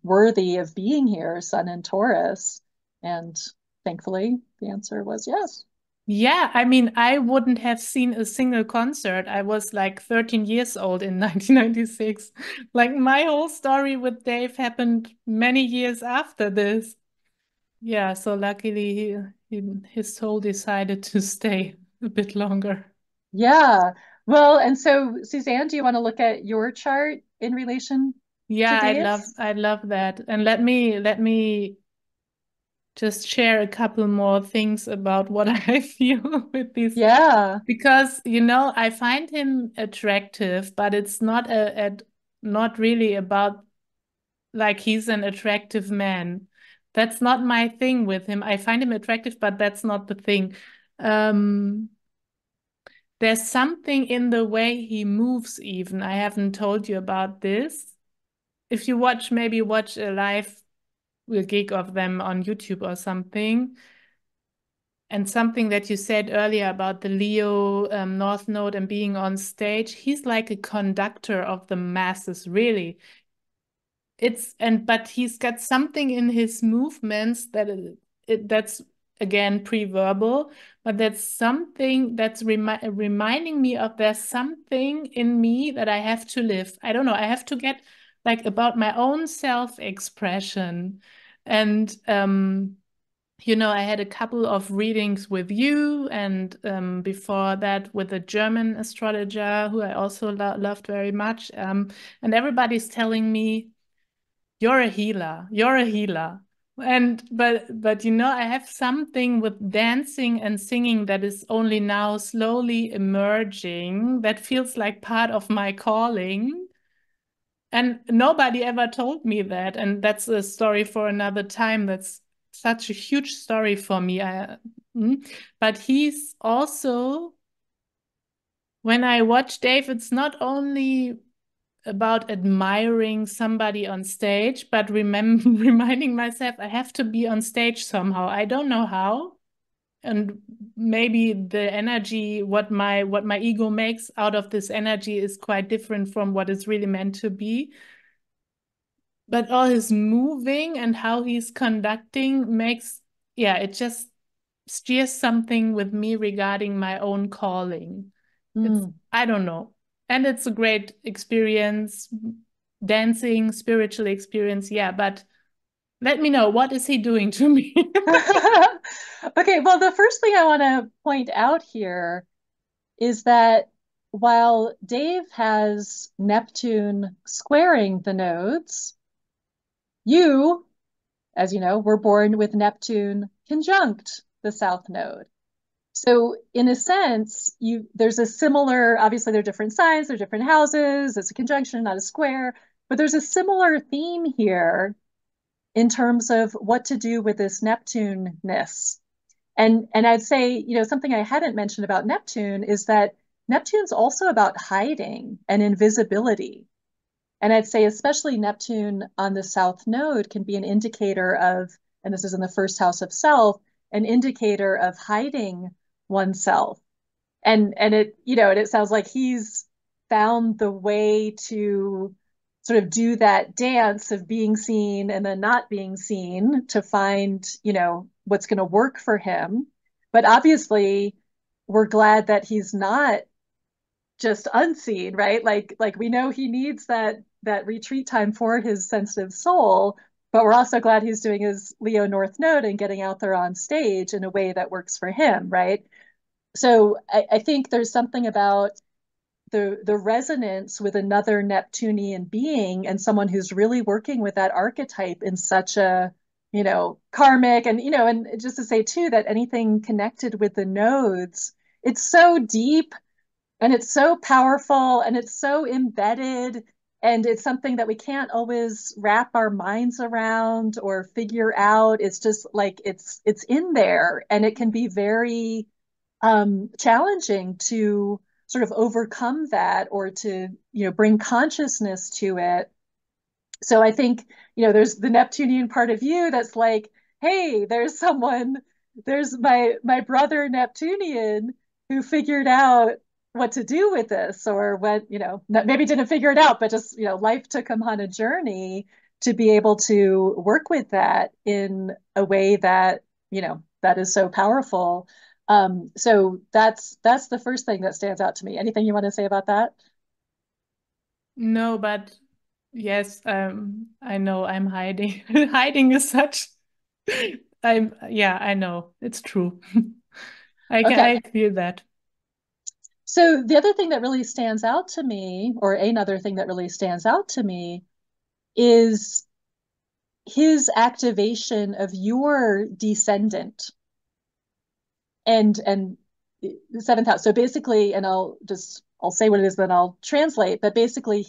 worthy of being here? Sun in Taurus. And thankfully, the answer was yes. Yeah, I mean, I wouldn't have seen a single concert. I was like 13 years old in 1996. Like my whole story with Dave happened many years after this. Yeah, so luckily his soul decided to stay a bit longer. Yeah. Well, and so Suzanne, do you want to look at your chart in relation to Yeah, Dave's? I'd love that. And let me just share a couple more things about what I feel with these. Yeah. Because, I find him attractive, but it's not really about like he's an attractive man. That's not my thing with him. I find him attractive, but that's not the thing. Um, there's something in the way he moves, even. I haven't told you about this. If you maybe watch a live gig of them on YouTube or something, and something that you said earlier about the Leo North Node and being on stage, he's like a conductor of the masses, really. But he's got something in his movements that's again pre-verbal, but that's something that's reminding me of there's something in me that I have to live. I don't know, I have to get like about my own self-expression. And I had a couple of readings with you, and before that with a German astrologer who I also loved very much. And everybody's telling me, "You're a healer. You're a healer." And but I have something with dancing and singing that is only now slowly emerging that feels like part of my calling. And nobody ever told me that. And that's a story for another time. That's such a huge story for me. But he's also, when I watch Dave, it's not only about admiring somebody on stage, but reminding myself I have to be on stage somehow. I don't know how. And maybe the energy, what my ego makes out of this energy is quite different from what it's really meant to be. But all his moving and how he's conducting makes, yeah, it just steers something with me regarding my own calling. Mm. I don't know. And it's a great experience, dancing, spiritual experience. Yeah, but let me know, what is he doing to me? Okay, well, the first thing I want to point out here is that while Dave has Neptune squaring the nodes, you, as you know, were born with Neptune conjunct the South Node. So in a sense, there's a similar, obviously they're different signs, they're different houses, it's a conjunction, not a square, but there's a similar theme here in terms of what to do with this Neptune-ness. And I'd say, something I hadn't mentioned about Neptune is that Neptune's also about hiding and invisibility. And I'd say, especially Neptune on the South Node can be an indicator of, and this is in the first house of self, an indicator of hiding oneself. And it, and it sounds like he's found the way to sort of do that dance of being seen and then not being seen to find, what's going to work for him. But obviously, we're glad that he's not just unseen, right? Like we know he needs that retreat time for his sensitive soul, but we're also glad he's doing his Leo North Node and getting out there on stage in a way that works for him, right? So I think there's something about the resonance with another Neptunian being and someone who's really working with that archetype in such a, karmic and, and just to say too that anything connected with the nodes, it's so deep and it's so powerful and it's so embedded and it's something that we can't always wrap our minds around or figure out. It's just like it's in there and it can be very challenging to sort of overcome that or to bring consciousness to it. So I think there's the Neptunian part of you that's like, hey, there's my brother Neptunian who figured out what to do with this, or what maybe didn't figure it out, but just life took him on a journey to be able to work with that in a way that that is so powerful. So that's the first thing that stands out to me. Anything you want to say about that? No, but yes, I know I'm hiding. Hiding is such. Yeah, I know. It's true. Okay. I feel that. So the other thing that really stands out to me, or another thing that really stands out to me, is his activation of your descendant and the seventh house. So basically, and I'll say what it is, then I'll translate. But basically,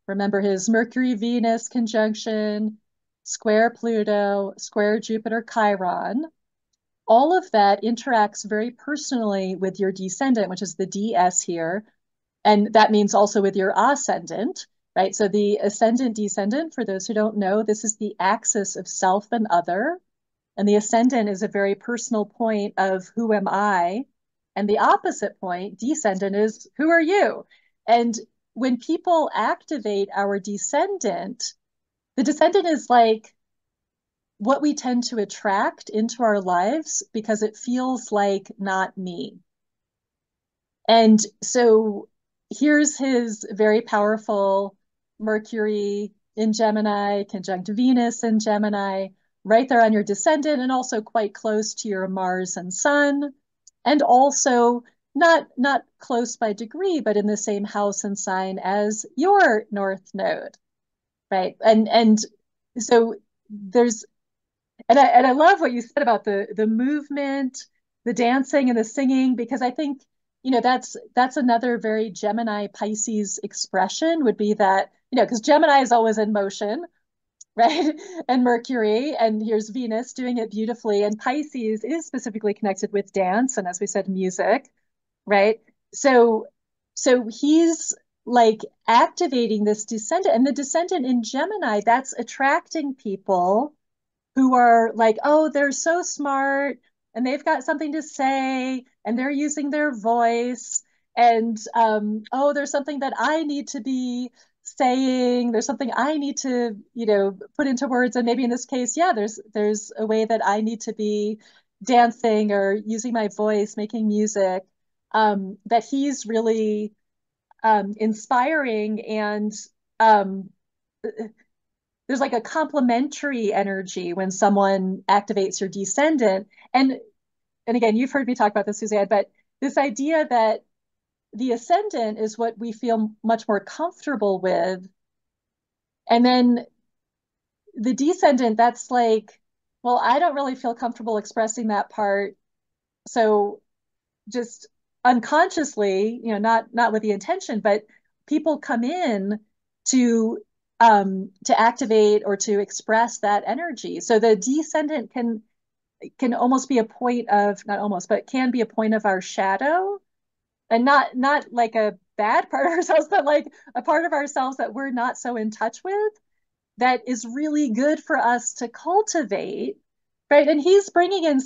remember his Mercury Venus conjunction, square Pluto, square Jupiter Chiron. All of that interacts very personally with your descendant, which is the DS here. And that means also with your ascendant, right? So the ascendant descendant, for those who don't know, this is the axis of self and other. And the ascendant is a very personal point of who am I? And the opposite point, descendant, is who are you? And when people activate our descendant, the descendant is like what we tend to attract into our lives because it feels like not me. And so here's his very powerful Mercury in Gemini, conjunct Venus in Gemini, right there on your descendant, and also quite close to your Mars and Sun, and also not close by degree, but in the same house and sign as your North Node, right? And so there's and I love what you said about the movement, the dancing and the singing, because I think, that's another very Gemini Pisces expression would be that, because Gemini is always in motion, right? And Mercury, and here's Venus doing it beautifully. And Pisces is specifically connected with dance and, as we said, music, right? So he's like activating this descendant, and the descendant in Gemini, that's attracting people who are like, oh, they're so smart and they've got something to say and they're using their voice. And oh, there's something that I need to be saying. There's something I need to, put into words. And maybe in this case, yeah, there's a way that I need to be dancing or using my voice, making music, that he's really inspiring and um, there's like a complementary energy when someone activates your descendant. And again, you've heard me talk about this, Suzanne, but this idea that the ascendant is what we feel much more comfortable with. And then the descendant, that's like, well, I don't really feel comfortable expressing that part. So just unconsciously, not with the intention, but people come in to activate or to express that energy. So the descendant can almost be a point of, not almost, but can be a point of our shadow and not like a bad part of ourselves, but like a part of ourselves that we're not so in touch with, that is really good for us to cultivate, right? And he's bringing in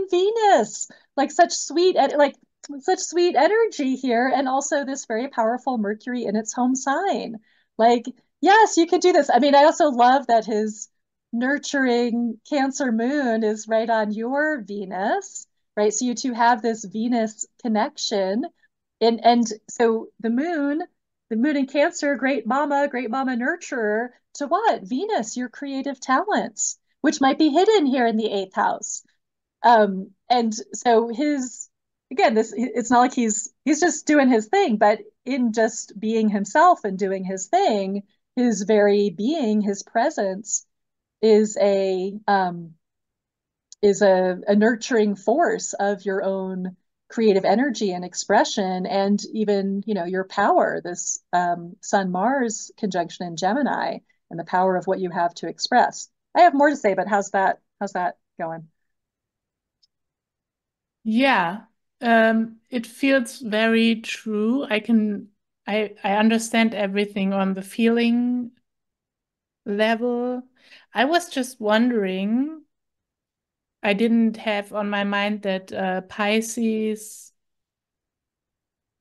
Venus, like such sweet energy here, and also this very powerful Mercury in its home sign. Like, yes, you can do this. I mean, I also love that his nurturing Cancer moon is right on your Venus, right? So you two have this Venus connection. And so the moon in Cancer, great mama nurturer to what? Venus, your creative talents, which might be hidden here in the eighth house. And so again, it's not like he's just doing his thing, but in just being himself and doing his thing, his very being, his presence is a nurturing force of your own creative energy and expression, and even your power, this Sun Mars conjunction in Gemini, and the power of what you have to express. I have more to say, but how's that going? Yeah, it feels very true. I understand everything on the feeling level. I was just wondering, I didn't have on my mind that Pisces,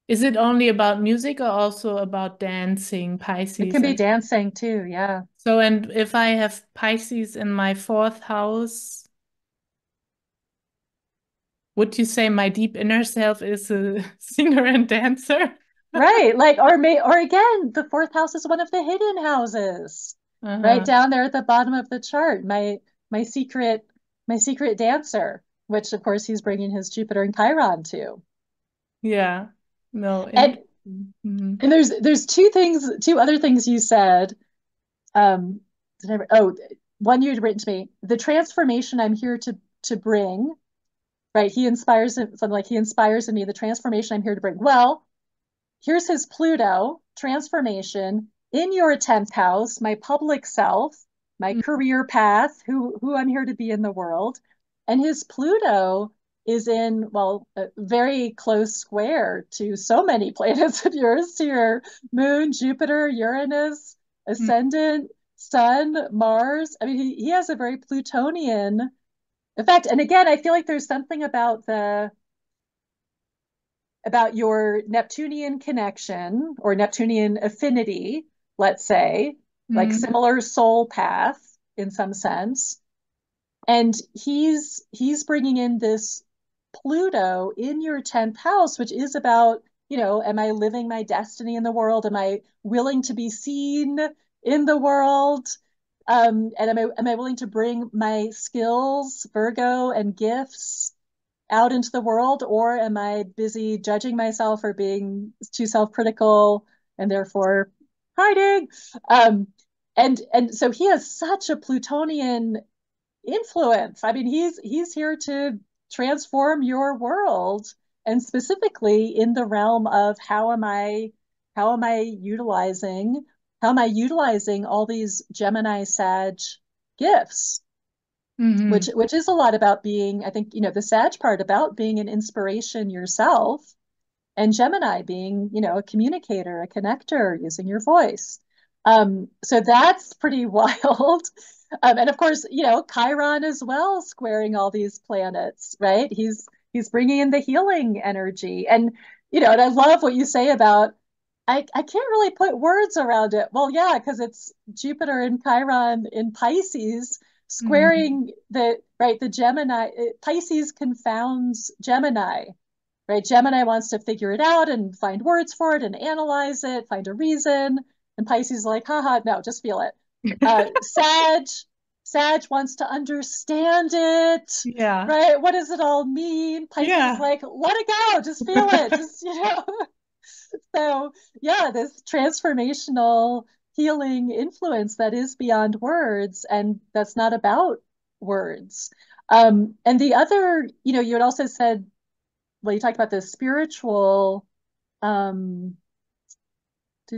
is it only about music or also about dancing, It Pisces? can be And dancing too, yeah. so, and if I have Pisces in my fourth house, would you say my deep inner self is a singer and dancer? Right. Like, or again, the fourth house is one of the hidden houses, right Uh-huh. down there at the bottom of the chart. My secret, my secret dancer, which of course he's bringing his Jupiter and Chiron to. Yeah. No, And interesting. Mhm. and there's two other things you said. Um, one you'd written to me, the transformation I'm here to bring, right? He inspires something like he inspires in me the transformation I'm here to bring. Well, here's his Pluto transformation in your 10th house, my public self, my career path, who I'm here to be in the world. And his Pluto is in, well, a very close square to so many planets of yours, to your moon, Jupiter, Uranus, Mhm. ascendant, sun, Mars. I mean, he has a very Plutonian effect. And again, I feel like there's something about your Neptunian connection or Neptunian affinity, let's say, like Mhm. similar soul path in some sense. And he's bringing in this Pluto in your 10th house, which is about, am I living my destiny in the world? Am I willing to be seen in the world? And am I willing to bring my skills, Virgo, and gifts out into the world, or am I busy judging myself or being too self-critical and therefore hiding? Um, and so he has such a Plutonian influence. I mean, he's here to transform your world, and specifically in the realm of how am I utilizing how am I utilizing all these Gemini Sag gifts, Mhm. which is a lot about being, I think, the Sag part about being an inspiration yourself, and Gemini being, a communicator, a connector, using your voice. So that's pretty wild. And of course, Chiron as well, squaring all these planets, right? He's bringing in the healing energy, and I love what you say about I can't really put words around it. Well, yeah, because it's Jupiter and Chiron in Pisces Mhm. squaring the Gemini. Pisces confounds Gemini, right? Gemini wants to figure it out and find words for it and analyze it, find a reason. And Pisces is like, haha, no, just feel it. Sag wants to understand it, Yeah. right? What does it all mean? Pisces is Yeah. like, let it go, just feel it, just. So yeah, this transformational healing influence that is beyond words, and that's not about words. And the other, you had also said, well, you talked about the spiritual, um, I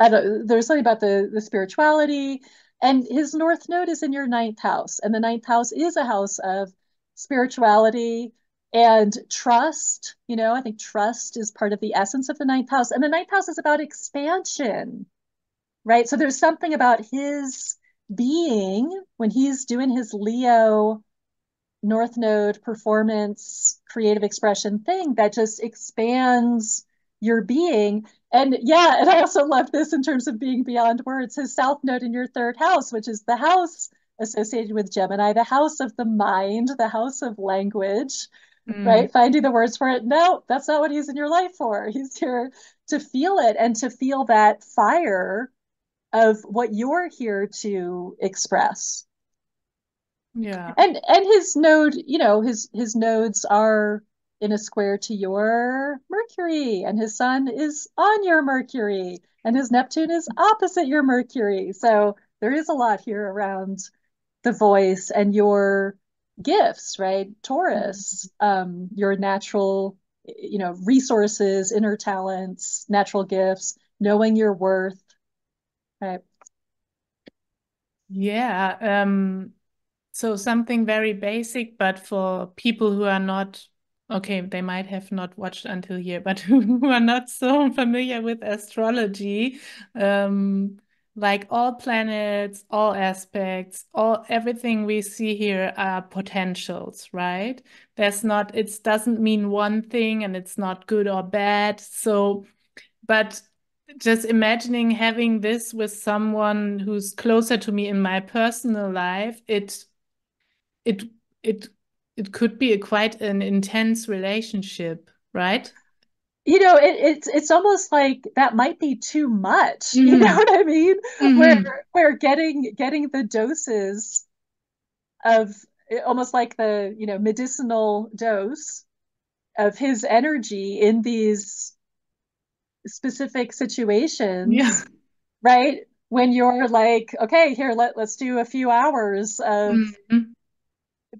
don't, there's something about the spirituality, and his North Node is in your ninth house, and the ninth house is a house of spirituality. And trust, I think trust is part of the essence of the ninth house. And the ninth house is about expansion, right? So there's something about his being when he's doing his Leo North Node performance, creative expression thing that just expands your being. And yeah, and I also love this in terms of being beyond words, his South Node in your third house, which is the house associated with Gemini, the house of the mind, the house of language, Mm, right? Finding the words for it. No, that's not what he's in your life for. He's here to feel it and to feel that fire of what you're here to express. yeah. And his node, his nodes are in a square to your Mercury, and his sun is on your Mercury, and his Neptune is opposite your Mercury. So there is a lot here around the voice and your gifts, right? Taurus, your natural, resources, inner talents, natural gifts, knowing your worth, right? Yeah. So something very basic, but for people who are not, okay, they might have not watched until here, but who are not so familiar with astrology, um, like all planets, all aspects, everything we see here are potentials, right? It doesn't mean one thing and it's not good or bad. So, but just imagining having this with someone who's closer to me in my personal life, it it it could be quite an intense relationship, right? It's almost like that might be too much. You know Mm-hmm. what I mean? Where Mm-hmm. where getting the doses of almost like the medicinal dose of his energy in these specific Yeah. situations, right? When you're like, okay, here let's do a few hours of Mm-hmm.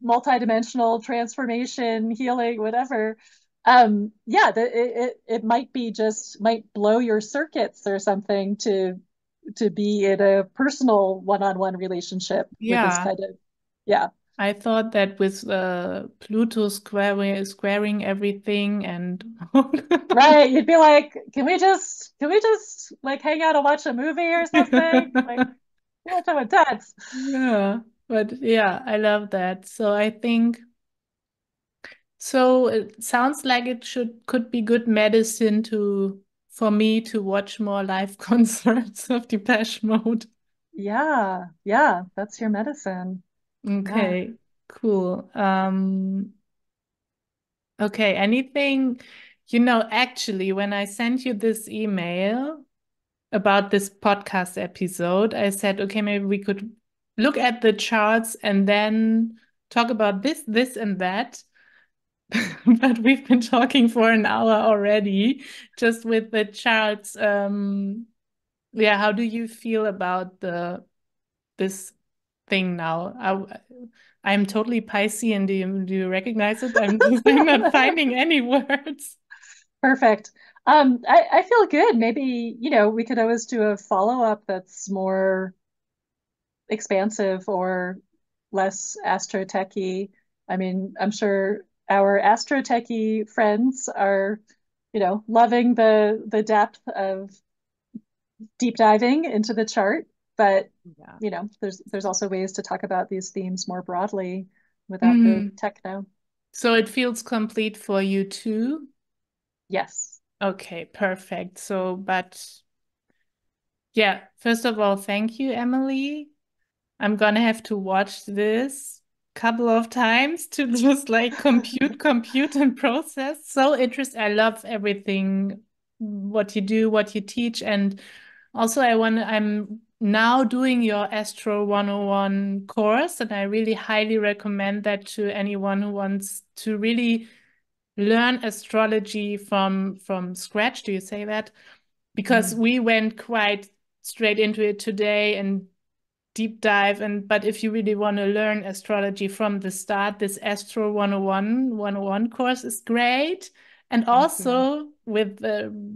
multidimensional transformation, healing, whatever. Yeah, it might be just might blow your circuits or something to be in a personal one-on-one relationship with this Yeah. kind of, yeah. I thought that with Pluto squaring everything and Right. You'd be like, can we just like hang out and watch a movie or something? Like, yeah, so intense. yeah, but yeah, I love that. So I think so it sounds like it should could be good medicine to for me to watch more live concerts of Depeche Mode. Yeah, yeah, that's your medicine. Yeah. Okay, cool. Okay, anything, actually, when I sent you this email about this podcast episode, I said, okay, maybe we could look at the charts and then talk about this, and that. But we've been talking for an hour already, just with the charts. Yeah, how do you feel about the this thing now? I'm totally Piscean. Do you recognize it? I'm not finding any words. Perfect. I feel good. Maybe, we could always do a follow-up that's more expansive or less astro-techy. I mean, I'm sure our astro-techy friends are, loving the depth of deep diving into the chart, but Yeah. there's also ways to talk about these themes more broadly without the Mhm. techno. So it feels complete for you too? Yes. Okay, perfect. So, but yeah, first of all, thank you, Emily. I'm gonna have to watch this couple of times to just like compute, and process. So interesting. I love everything, what you do, what you teach, and also I'm now doing your Astro 101 course, and I really highly recommend that to anyone who wants to really learn astrology from scratch. Do you say that? Because Mm. we went quite straight into it today and deep dive, and but if you really want to learn astrology from the start, this Astro 101 course is great. And Thank you. also with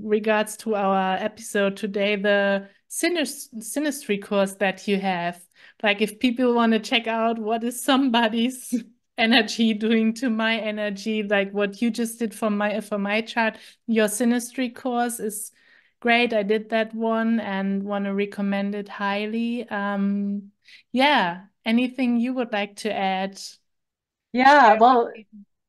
regards to our episode today, the synastry course that you have, like if people want to check out what is somebody's energy doing to my energy, like what you just did for my chart. Your synastry course is great. I did that one and want to recommend it highly. Yeah, anything you would like to add? Yeah, Share. well,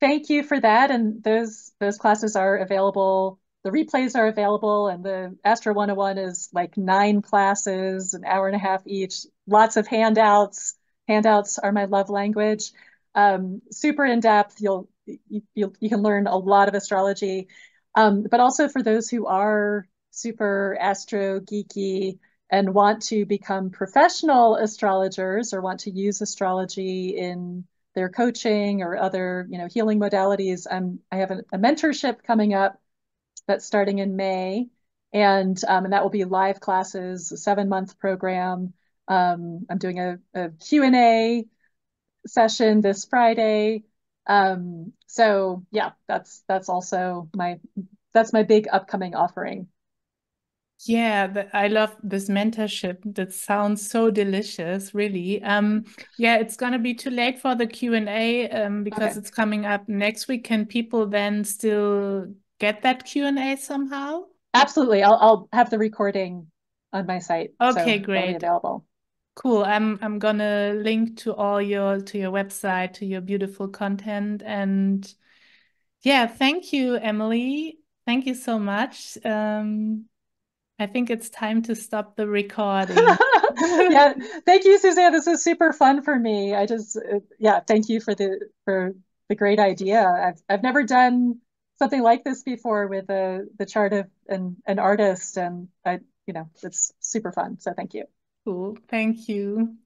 thank you for that. And those classes are available. The replays are available, and the Astro 101 is like 9 classes, an hour and a half each. Lots of handouts. Handouts are my love language. Super in depth. You can learn a lot of astrology, but also for those who are super astro geeky and want to become professional astrologers or want to use astrology in their coaching or other, healing modalities. I have a mentorship coming up that's starting in May, and that will be live classes, a 7-month program. I'm doing a Q&A session this Friday. So yeah, that's also that's my big upcoming offering. Yeah, I love this mentorship. That sounds so delicious, really. Yeah, it's gonna be too late for the Q&A because Okay. it's coming up next week. Can people then still get that Q&A somehow? Absolutely. I'll have the recording on my site, Okay, so that'll be great. available. Cool. I'm gonna link to your website, to your beautiful content. And yeah, thank you, Emily. Thank you so much. I think it's time to stop the recording. Yeah, thank you, Suzanne. This is super fun for me. Yeah, thank you for the great idea. I've never done something like this before with the chart of an artist, and it's super fun. So thank you. Cool. Thank you.